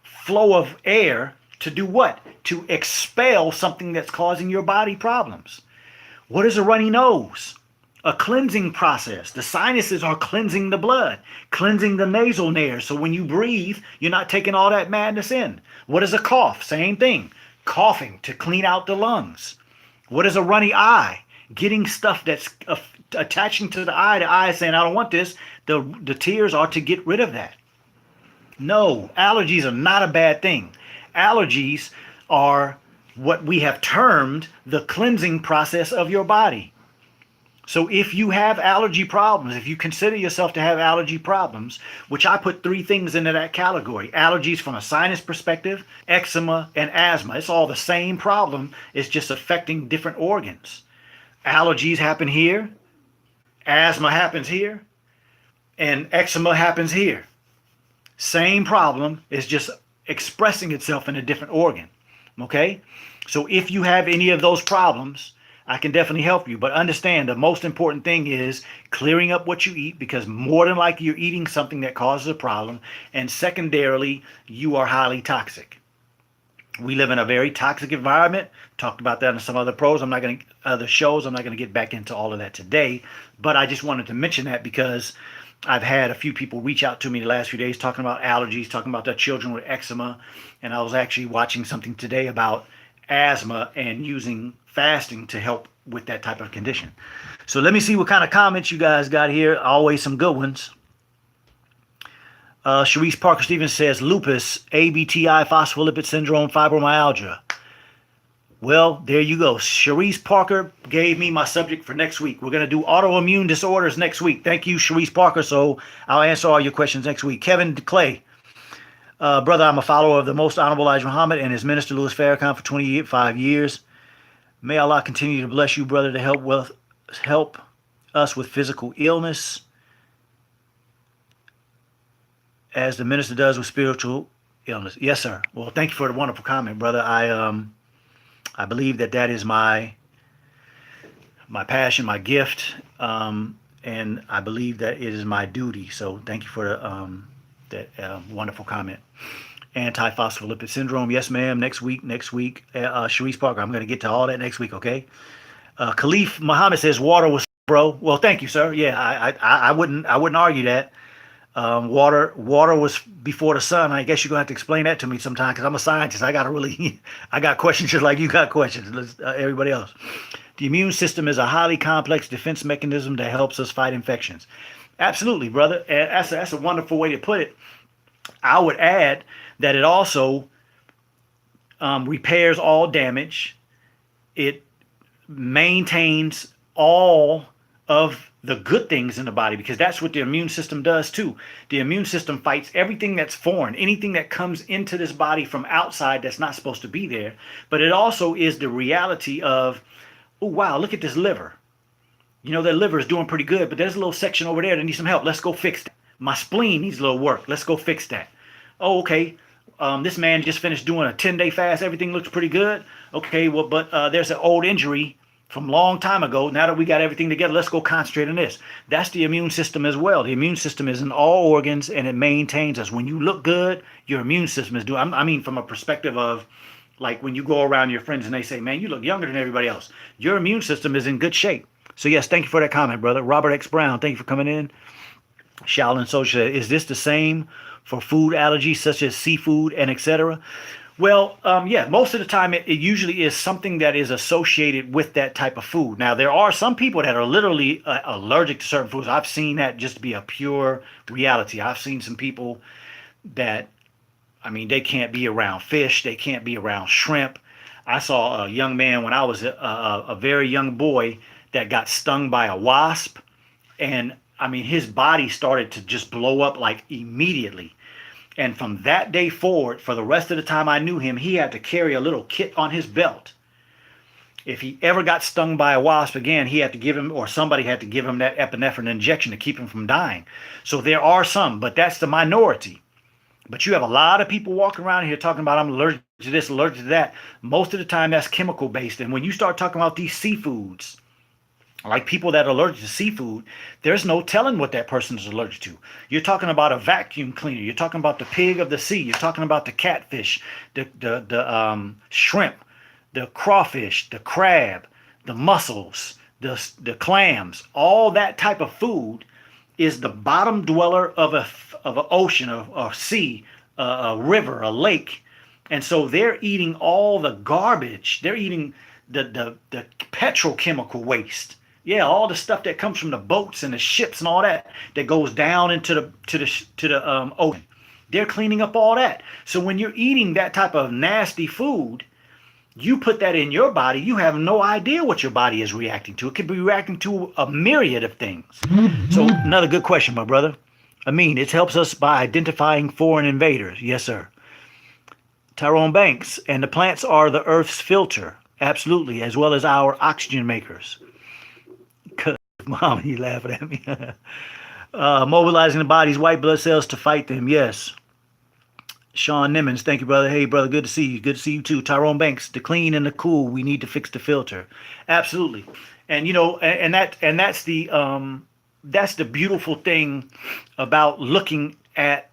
flow of air to do what? To expel something that's causing your body problems. What is a runny nose? A cleansing process. The sinuses are cleansing the blood, cleansing the nasal nares. So when you breathe, you're not taking all that madness in. What is a cough? Same thing. Coughing to clean out the lungs. What is a runny eye? Getting stuff that's attaching to the eye saying, I don't want this. The tears are to get rid of that. No, allergies are not a bad thing. Allergies are what we have termed the cleansing process of your body. So if you have allergy problems, if you consider yourself to have allergy problems, which I put three things into that category: allergies from a sinus perspective, eczema, and asthma. It's all the same problem. It's just affecting different organs. Allergies happen here, asthma happens here, and eczema happens here. Same problem, is just expressing itself in a different organ. Okay? So if you have any of those problems, I can definitely help you. But understand, the most important thing is clearing up what you eat, because more than likely you're eating something that causes a problem. And secondarily, you are highly toxic. We live in a very toxic environment. Talked about that in some other other shows. I'm not going to get back into all of that today, but I just wanted to mention that because I've had a few people reach out to me the last few days talking about allergies, talking about their children with eczema, and I was actually watching something today about asthma and using fasting to help with that type of condition. So let me see what kind of comments you guys got here. Always some good ones. Sharice Parker Stevens says lupus, ABTI, phospholipid syndrome, fibromyalgia. Well, there you go. Sharice Parker gave me my subject for next week. We're going to do autoimmune disorders next week. Thank you, Sharice Parker. So I'll answer all your questions next week. Kevin Clay. Brother, I'm a follower of the Most Honorable Elijah Muhammad and his minister Louis Farrakhan for 25 years. May Allah continue to bless you, brother, to help us with physical illness, as the minister does with spiritual illness. Yes, sir. Well, thank you for the wonderful comment, brother. I believe that is my passion, my gift, and I believe that it is my duty. So thank you for that wonderful comment. Antiphospholipid syndrome. Yes, ma'am. Next week. Sharice Parker. I'm going to get to all that next week. Okay. Khalif Muhammad says water was, bro. Well, thank you, sir. Yeah, I wouldn't argue that. Water was before the sun. I guess you're gonna have to explain that to me sometime, because I'm a scientist. I got questions just like you got questions. Everybody else. The immune system is a highly complex defense mechanism that helps us fight infections. Absolutely, brother. And that's a wonderful way to put it. I would add that it also repairs all damage. It maintains all of the good things in the body, because that's what the immune system does too. The immune system fights everything that's foreign, anything that comes into this body from outside that's not supposed to be there. But it also is the reality of, oh wow, look at this liver. You know, their liver is doing pretty good, but there's a little section over there that needs some help. Let's go fix that. My spleen needs a little work. Let's go fix that. Oh, okay. This man just finished doing a 10-day fast. Everything looks pretty good. Okay, well, but there's an old injury from a long time ago. Now that we got everything together, let's go concentrate on this. That's the immune system as well. The immune system is in all organs, and it maintains us. When you look good, your immune system is doing. I mean, from a perspective of, like, when you go around your friends and they say, man, you look younger than everybody else. Your immune system is in good shape. So yes, thank you for that comment, brother. Robert X. Brown, thank you for coming in. Shaolin Social, is this the same for food allergies such as seafood and etc.? Well, yeah, most of the time it usually is something that is associated with that type of food. Now, there are some people that are literally allergic to certain foods. I've seen that just be a pure reality. I've seen some people that, I mean, they can't be around fish. They can't be around shrimp. I saw a young man when I was a very young boy that got stung by a wasp. And, I mean, his body started to just blow up like immediately. And from that day forward, for the rest of the time I knew him, he had to carry a little kit on his belt. If he ever got stung by a wasp again, he had to give him, or somebody had to give him, that epinephrine injection to keep him from dying. So there are some, but that's the minority. But you have a lot of people walking around here talking about, I'm allergic to this, allergic to that. Most of the time that's chemical based. And when you start talking about these seafoods, like people that are allergic to seafood, there's no telling what that person is allergic to. You're talking about a vacuum cleaner. You're talking about the pig of the sea. You're talking about the catfish, the shrimp, the crawfish, the crab, the mussels, the clams. All that type of food is the bottom dweller of an ocean, a sea, a river, a lake. And so they're eating all the garbage. They're eating the petrochemical waste. Yeah, all the stuff that comes from the boats and the ships and all that goes down into the ocean. They're cleaning up all that. So when you're eating that type of nasty food, You put that in your body, you have no idea what your body is reacting to. It could be reacting to a myriad of things. So another good question, my brother. I mean, it helps us by identifying foreign invaders. Yes, sir. Tyrone Banks, and the plants are the Earth's filter. Absolutely, as well as our oxygen makers. Mom, you laughing at me. Mobilizing the body's white blood cells to fight them. Yes. Sean Nimmons, thank you, brother. Hey, brother, good to see you. Good to see you too. Tyrone Banks, the clean and the cool. We need to fix the filter. Absolutely. And that's the beautiful thing about looking at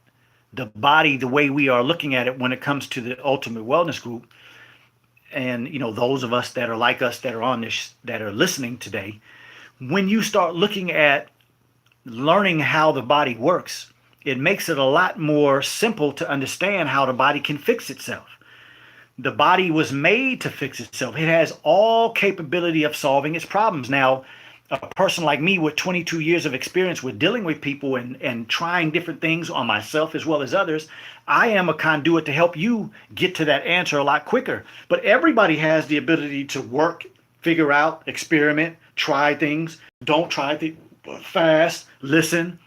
the body the way we are looking at it when it comes to the Ultimate Wellness Group. And those of us that are like us that are on this, that are listening today, when you start looking at learning how the body works, it makes it a lot more simple to understand how the body can fix itself. The body was made to fix itself. It has all capability of solving its problems. Now, a person like me with 22 years of experience with dealing with people and trying different things on myself as well as others, I am a conduit to help you get to that answer a lot quicker. But everybody has the ability to work, figure out, experiment, try things, don't try things, fast, listen,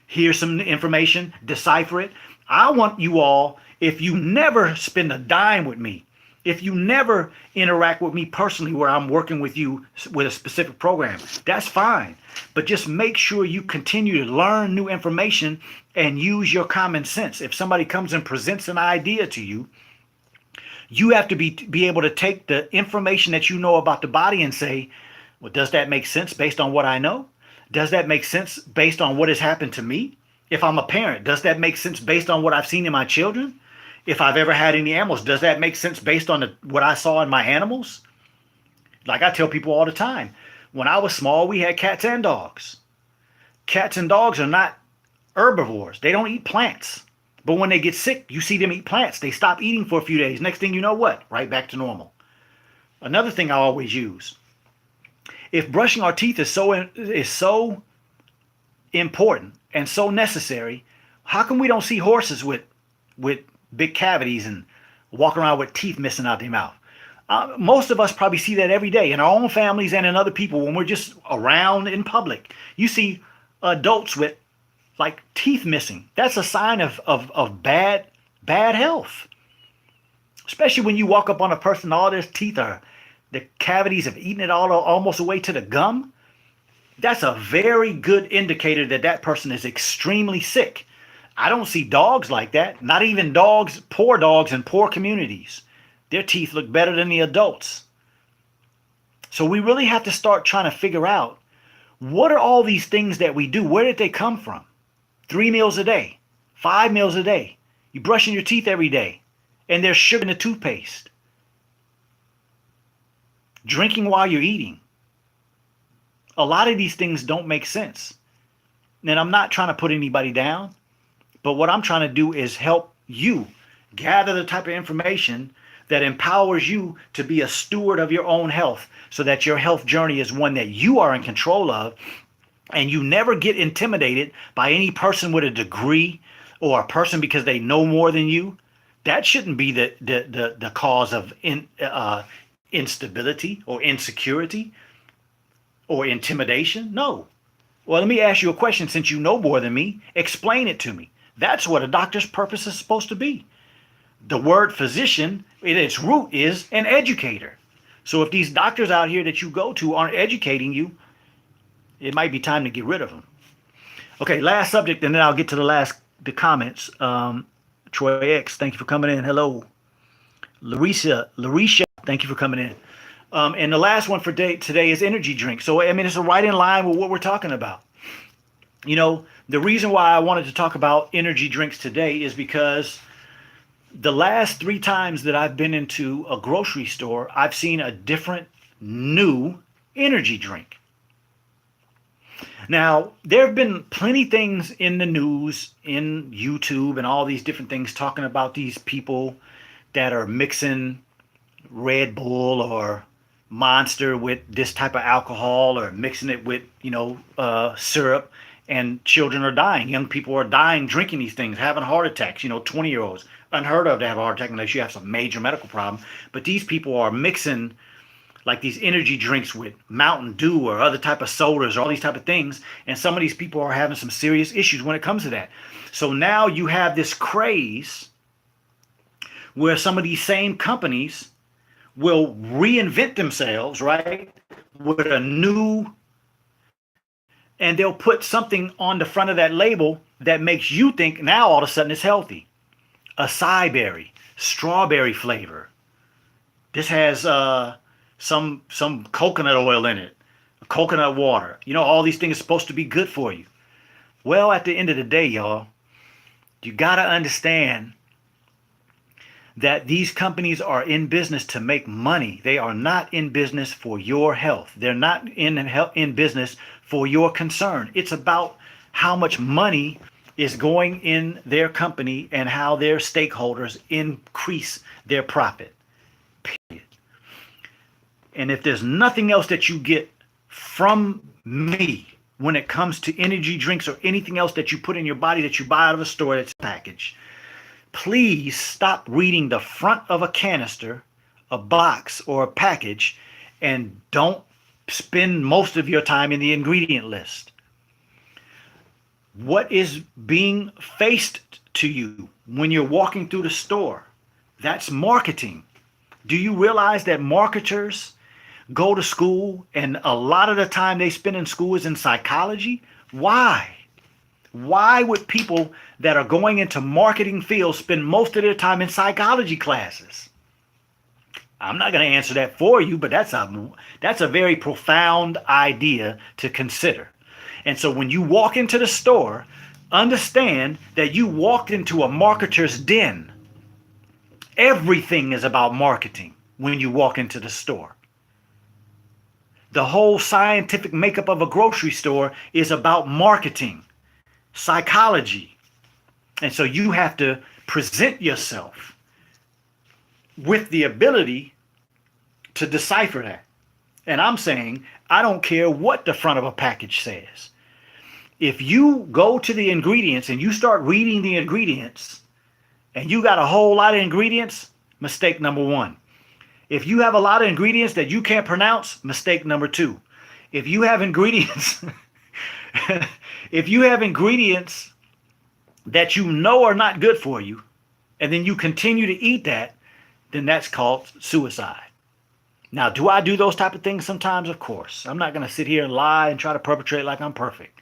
hear some information, decipher it. I want you all, if you never spend a dime with me, if you never interact with me personally where I'm working with you with a specific program, that's fine. But just make sure you continue to learn new information and use your common sense. If somebody comes and presents an idea to you, you have to be able to take the information that you know about the body and say, well, does that make sense based on what I know? Does that make sense based on what has happened to me? If I'm a parent, does that make sense based on what I've seen in my children? If I've ever had any animals, does that make sense based on what I saw in my animals? Like I tell people all the time, when I was small, we had cats and dogs. Cats and dogs are not herbivores. They don't eat plants. But when they get sick, you see them eat plants. They stop eating for a few days. Next thing you know what? Right back to normal. Another thing I always use. If brushing our teeth is so important and so necessary, how come we don't see horses with big cavities and walking around with teeth missing out their mouth? Most of us probably see that every day in our own families and in other people when we're just around in public. You see adults with like teeth missing. That's a sign of bad health. Especially when you walk up on a person, all their teeth are, the cavities have eaten it all almost away to the gum. That's a very good indicator that that person is extremely sick. I don't see dogs like that. Not even dogs in poor communities. Their teeth look better than the adults. So we really have to start trying to figure out, what are all these things that we do? Where did they come from? 3 meals a day, 5 meals a day. You're brushing your teeth every day, and there's sugar in the toothpaste. Drinking while you're eating. A lot of these things don't make sense. And I'm not trying to put anybody down, but what I'm trying to do is help you gather the type of information that empowers you to be a steward of your own health, so that your health journey is one that you are in control of, and you never get intimidated by any person with a degree or a person because they know more than you. That shouldn't be the cause of instability or insecurity or intimidation. No. Well, let me ask you a question. Since you know more than me, explain it to me. That's what a doctor's purpose is supposed to be. The word physician, at its root, is an educator. So if these doctors out here that you go to aren't educating you, it might be time to get rid of them. Okay, last subject, and then I'll get to the comments. Troy X, thank you for coming in. Hello. Larisha, thank you for coming in. And the last one for today is energy drink. So, I mean, it's right in line with what we're talking about. You know, the reason why I wanted to talk about energy drinks today is because the last 3 times that I've been into a grocery store, I've seen a different new energy drink. Now, there have been plenty things in the news, in YouTube and all these different things talking about these people that are mixing Red Bull or Monster with this type of alcohol, or mixing it with, syrup And children are dying. Young people are dying drinking these things, having heart attacks. 20-year-olds, unheard of to have a heart attack unless you have some major medical problem. But these people are mixing like these energy drinks with Mountain Dew or other type of sodas or all these type of things. And some of these people are having some serious issues when it comes to that. So now you have this craze where some of these same companies will reinvent themselves, right, with a new, and they'll put something on the front of that label that makes you think now all of a sudden it's healthy. Acai berry, strawberry flavor. This has some coconut oil in it, coconut water. All these things are supposed to be good for you. Well, at the end of the day, y'all, you got to understand that these companies are in business to make money. They are not in business for your health. They're not in business for your concern. It's about how much money is going in their company and how their stakeholders increase their profit. Period. And if there's nothing else that you get from me when it comes to energy drinks or anything else that you put in your body that you buy out of a store that's packaged, please stop reading the front of a canister, a box, or a package, and don't spend most of your time in the ingredient list. What is being faced to you when you're walking through the store? That's marketing. Do you realize that marketers go to school and a lot of the time they spend in school is in psychology? Why? Why would people that are going into marketing fields spend most of their time in psychology classes? I'm not going to answer that for you, but that's a very profound idea to consider. And so when you walk into the store, understand that you walked into a marketer's den. Everything is about marketing when you walk into the store. The whole scientific makeup of a grocery store is about marketing, psychology. And so you have to present yourself with the ability to decipher that. And I'm saying, I don't care what the front of a package says. If you go to the ingredients and you start reading the ingredients and you got a whole lot of ingredients, mistake number one. If you have a lot of ingredients that you can't pronounce, mistake number two. If you have ingredients if you have ingredients that you know are not good for you, and then you continue to eat that, then that's called suicide. Now, do I do those type of things sometimes? Of course. I'm not going to sit here and lie and try to perpetrate like I'm perfect.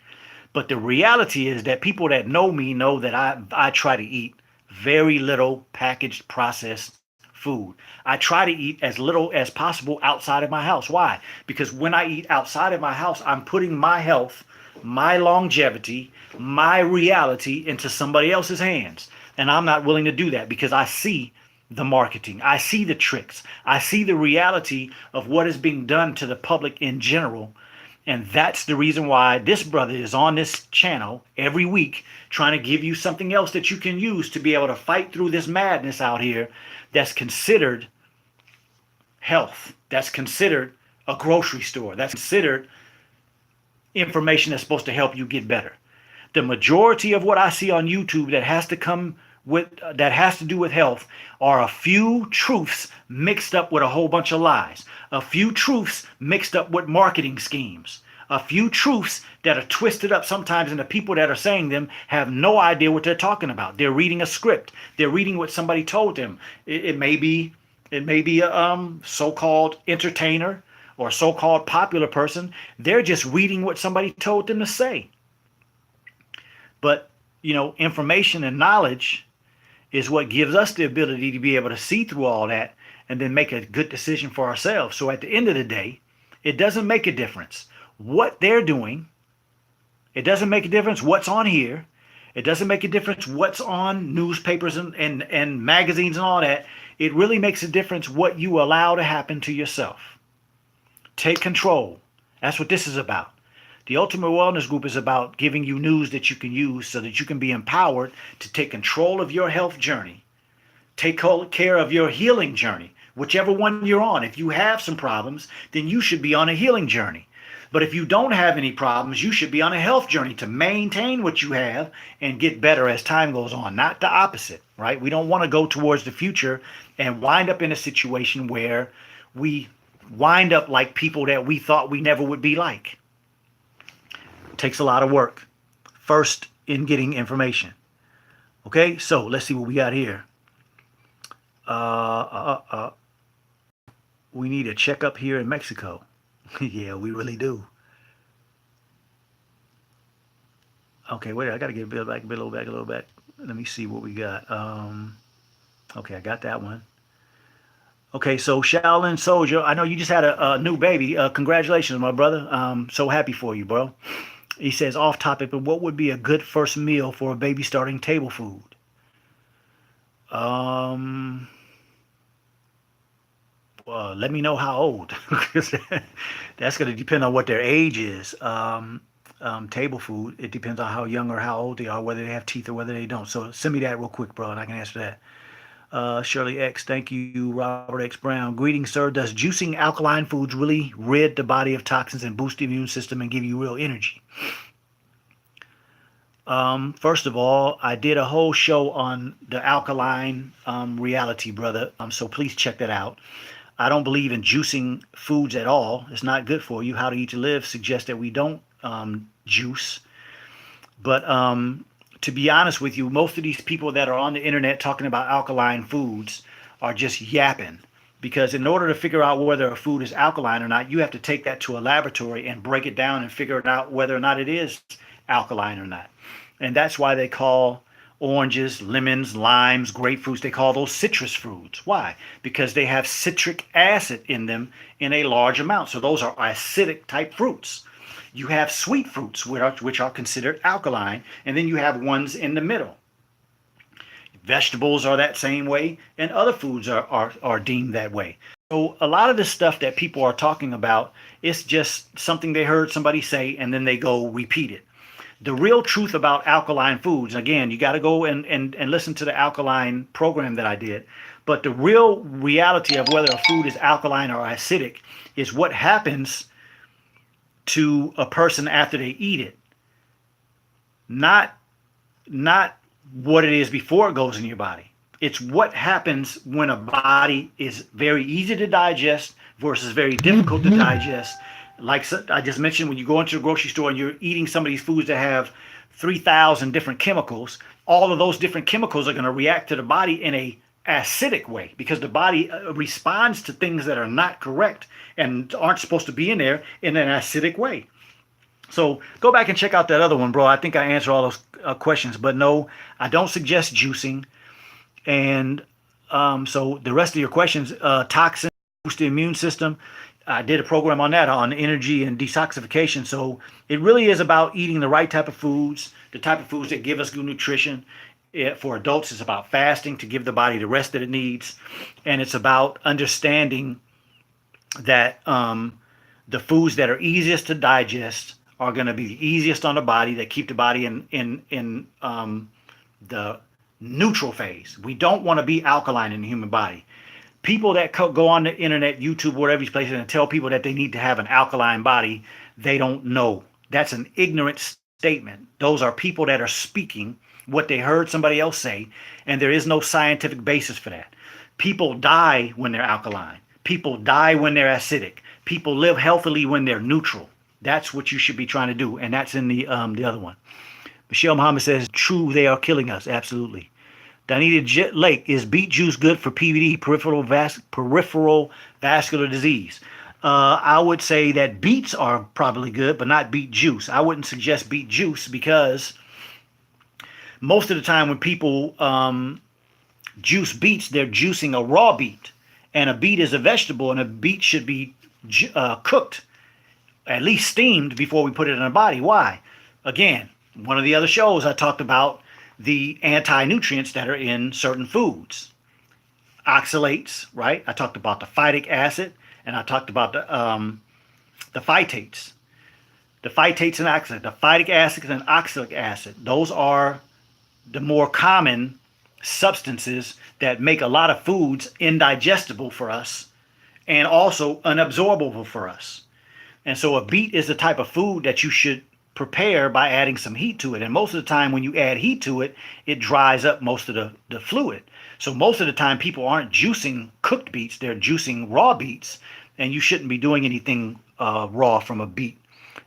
But the reality is that people that know me know that I try to eat very little packaged processed food. I try to eat as little as possible outside of my house. Why? Because when I eat outside of my house, I'm putting my health, my longevity, my reality into somebody else's hands. And I'm not willing to do that because I see the marketing. I see the tricks. I see the reality of what is being done to the public in general. And that's the reason why this brother is on this channel every week trying to give you something else that you can use to be able to fight through this madness out here that's considered health, that's considered a grocery store, that's considered information that's supposed to help you get better. The majority of what I see on YouTube that has to do with health are a few truths mixed up with a whole bunch of lies, a few truths mixed up with marketing schemes, a few truths that are twisted up sometimes, and the people that are saying them have no idea what they're talking about. They're reading a script. They're reading what somebody told them. It may be a so-called entertainer or so-called popular person. They're just reading what somebody told them to say. But, information and knowledge is what gives us the ability to be able to see through all that and then make a good decision for ourselves. So at the end of the day, it doesn't make a difference what they're doing. It doesn't make a difference what's on here. It doesn't make a difference what's on newspapers and magazines and all that. It really makes a difference what you allow to happen to yourself. Take control. That's what this is about. The Ultimate Wellness Group is about giving you news that you can use so that you can be empowered to take control of your health journey. Take care of your healing journey, whichever one you're on. If you have some problems, then you should be on a healing journey. But if you don't have any problems, you should be on a health journey to maintain what you have and get better as time goes on, not the opposite, right? We don't want to go towards the future and wind up in a situation where we wind up like people that we thought we never would be like. It takes a lot of work. First, in getting information. Okay, so let's see what we got here. We need a checkup here in Mexico. Yeah, we really do. Okay, wait, I got to get a bit back, a little back, a little back. Let me see what we got. Okay, I got that one. Okay, so Shaolin Soldier, I know you just had a new baby. Congratulations, my brother. So happy for you, bro. He says, off topic, but what would be a good first meal for a baby starting table food? Let me know how old. That's going to depend on what their age is. Table food, it depends on how young or how old they are, whether they have teeth or whether they don't. So send me that real quick, bro, and I can answer that. Shirley X, thank you. Robert X Brown, greetings, sir. Does juicing alkaline foods really rid the body of toxins and boost the immune system and give you real energy? First of all, I did a whole show on the alkaline reality, brother. So please check that out. I don't believe in juicing foods at all. It's not good for you. How to Eat to Live suggests that we don't juice. But to be honest with you, most of these people that are on the internet talking about alkaline foods are just yapping. Because in order to figure out whether a food is alkaline or not, you have to take that to a laboratory and break it down and figure it out whether or not it is alkaline or not. And that's why they call oranges, lemons, limes, grapefruits, they call those citrus fruits. Why? Because they have citric acid in them in a large amount. So those are acidic type fruits. You have sweet fruits, which are considered alkaline, and then you have ones in the middle. Vegetables are that same way, and other foods are deemed that way. So a lot of the stuff that people are talking about is just something they heard somebody say, and then they go repeat it. The real truth about alkaline foods, again, you got to go and listen to the alkaline program that I did, but the real reality of whether a food is alkaline or acidic is what happens to a person after they eat it. Not what it is before it goes in your body. It's what happens when a body is very easy to digest versus very difficult to digest. Like I just mentioned, when you go into the grocery store and you're eating some of these foods that have 3,000 different chemicals, all of those different chemicals are going to react to the body in a acidic way because the body responds to things that are not correct and aren't supposed to be in there in an acidic way. So go back and check out that other one, bro. I think I answered all those questions, but no, I don't suggest juicing. And so the rest of your questions, toxin, boost the immune system. I did a program on that, on energy and detoxification. So it really is about eating the right type of foods, the type of foods that give us good nutrition. For adults, it's about fasting to give the body the rest that it needs. And it's about understanding that the foods that are easiest to digest are going to be the easiest on the body, that keep the body in the neutral phase. We don't want to be alkaline in the human body. People that go on the internet, YouTube, whatever these places, and tell people that they need to have an alkaline body, they don't know. That's an ignorant statement. Those are people that are speaking what they heard somebody else say, and there is no scientific basis for that. People die when they're alkaline. People die when they're acidic. People live healthily when they're neutral. That's what you should be trying to do, and that's in the other one. Michelle Muhammad says, true, they are killing us. Absolutely. Donita Lake, is beet juice good for PVD, peripheral vascular disease? I would say that beets are probably good, but not beet juice. I wouldn't suggest beet juice because most of the time when people juice beets, they're juicing a raw beet. And a beet is a vegetable, and a beet should be cooked, at least steamed, before we put it in our body. Why? Again, one of the other shows I talked about the anti-nutrients that are in certain foods. Oxalates, right? I talked about the phytic acid, and I talked about the phytates. The phytates and oxalates, the phytic acid and oxalic acid, those are the more common substances that make a lot of foods indigestible for us and also unabsorbable for us. And so a beet is the type of food that you should prepare by adding some heat to it. And most of the time when you add heat to it, it dries up most of the fluid. So most of the time people aren't juicing cooked beets, they're juicing raw beets. And you shouldn't be doing anything raw from a beet.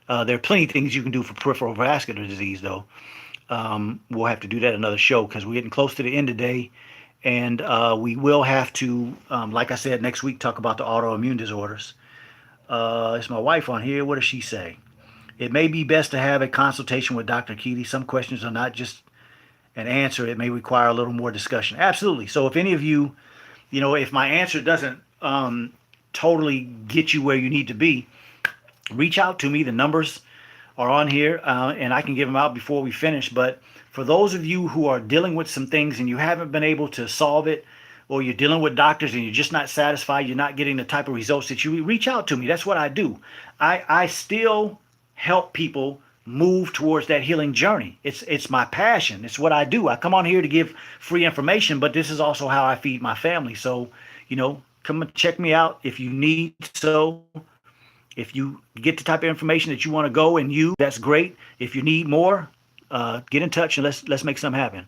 There are plenty of things you can do for peripheral vascular disease, though. We'll have to do that another show because we're getting close to the end of the day. And we will have to, like I said, next week talk about the autoimmune disorders. It's my wife on here. What does she say? It may be best to have a consultation with Dr. Keeley. Some questions are not just an answer. It may require a little more discussion. Absolutely. So if any of you, if my answer doesn't totally get you where you need to be, reach out to me. The numbers are on here, and I can give them out before we finish. But for those of you who are dealing with some things and you haven't been able to solve it, or you're dealing with doctors and you're just not satisfied, you're not getting the type of results that you reach out to me. That's what I do. I still help people move towards that healing journey. It's my passion. It's what I do. I come on here to give free information, but this is also how I feed my family. So, come and check me out if you need so. If you get the type of information that you want to go and use, that's great. If you need more, get in touch and let's make something happen.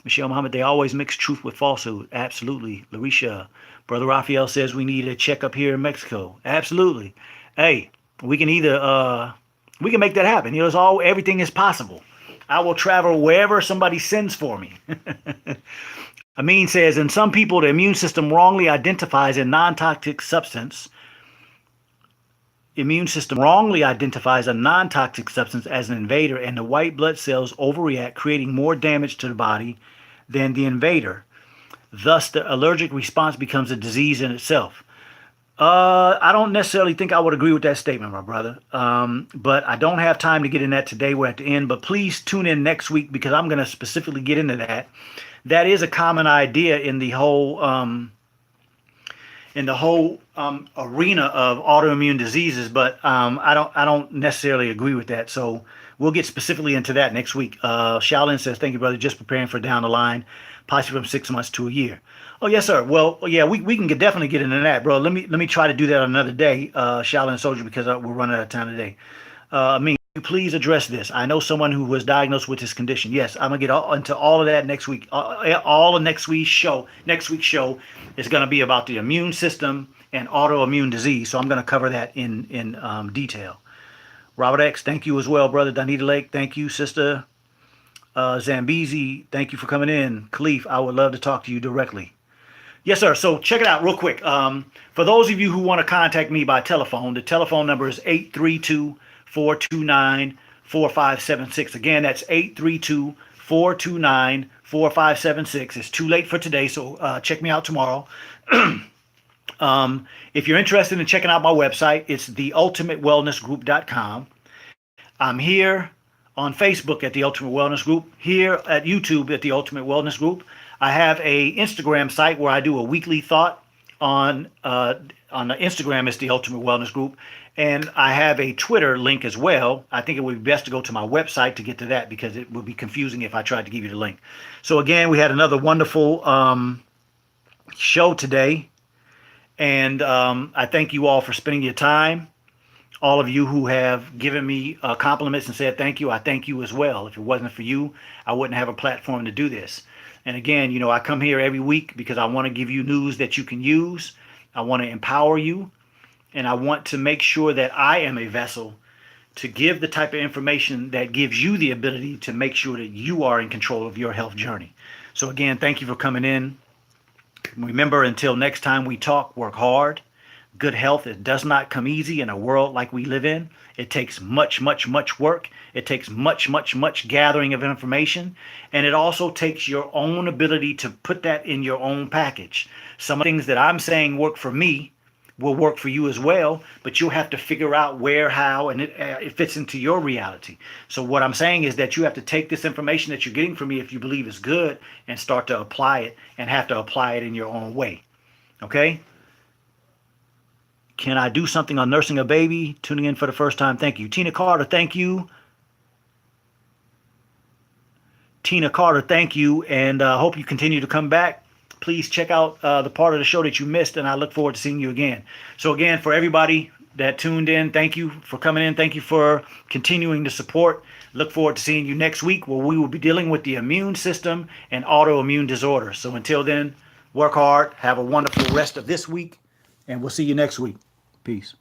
Michelle Muhammad, they always mix truth with falsehood. Absolutely. Larisha, Brother Raphael says we need a checkup here in Mexico. Absolutely. Hey, we can we can make that happen. Everything is possible. I will travel wherever somebody sends for me. Amin says, in some people, the immune system wrongly identifies a non-toxic substance. Immune system wrongly identifies a non-toxic substance as an invader, and the white blood cells overreact, creating more damage to the body than the invader. Thus, the allergic response becomes a disease in itself. I don't necessarily think I would agree with that statement, my brother. But I don't have time to get in that today. We're at the end. But please tune in next week because I'm going to specifically get into that. That is a common idea in the whole arena of autoimmune diseases, but I don't necessarily agree with that. So we'll get specifically into that next week. Shaolin says, thank you, brother. Just preparing for down the line, possibly from 6 months to a year. Oh, yes, sir. Well, yeah, we can definitely get into that, bro. Let me try to do that another day, Shaolin Soldier, because we're running out of time today. Can you please address this? I know someone who was diagnosed with this condition. Yes, I'm gonna get into all of that next week. All of next week's show is gonna be about the immune system and autoimmune disease. So I'm gonna cover that in detail. Robert X, thank you as well, brother. Donita Lake, thank you, sister. Zambizi, thank you for coming in. Khalif, I would love to talk to you directly. Yes, sir. So check it out real quick. For those of you who want to contact me by telephone, the telephone number is 832-429-4576. Again, that's 832-429-4576. It's too late for today, so check me out tomorrow. If you're interested in checking out my website, it's theultimatewellnessgroup.com. I'm here on Facebook at The Ultimate Wellness Group, here at YouTube at The Ultimate Wellness Group. I have a Instagram site where I do a weekly thought on the Instagram. It's The Ultimate Wellness Group. And I have a Twitter link as well. I think it would be best to go to my website to get to that because it would be confusing if I tried to give you the link. So again, we had another wonderful show today. And I thank you all for spending your time. All of you who have given me compliments and said thank you, I thank you as well. If it wasn't for you, I wouldn't have a platform to do this. And again, I come here every week because I want to give you news that you can use. I want to empower you. And I want to make sure that I am a vessel to give the type of information that gives you the ability to make sure that you are in control of your health journey. So again, thank you for coming in. Remember, until next time we talk, work hard. Good health, it does not come easy in a world like we live in. It takes much, much, much work. It takes much, much, much gathering of information. And it also takes your own ability to put that in your own package. Some things that I'm saying work for me will work for you as well, but you'll have to figure out where, how, and it fits into your reality. So what I'm saying is that you have to take this information that you're getting from me if you believe it's good and start to apply it and have to apply it in your own way. Okay? Can I do something on nursing a baby? Tuning in for the first time. Thank you. Tina Carter, thank you. Tina Carter, thank you. And I hope you continue to come back. Please check out the part of the show that you missed, and I look forward to seeing you again. So again, for everybody, that tuned in, thank you for coming in. Thank you for continuing to support. Look forward to seeing you next week, where we will be dealing with the immune system and autoimmune disorders. So until then, work hard, have a wonderful rest of this week, and we'll see you next week. Peace.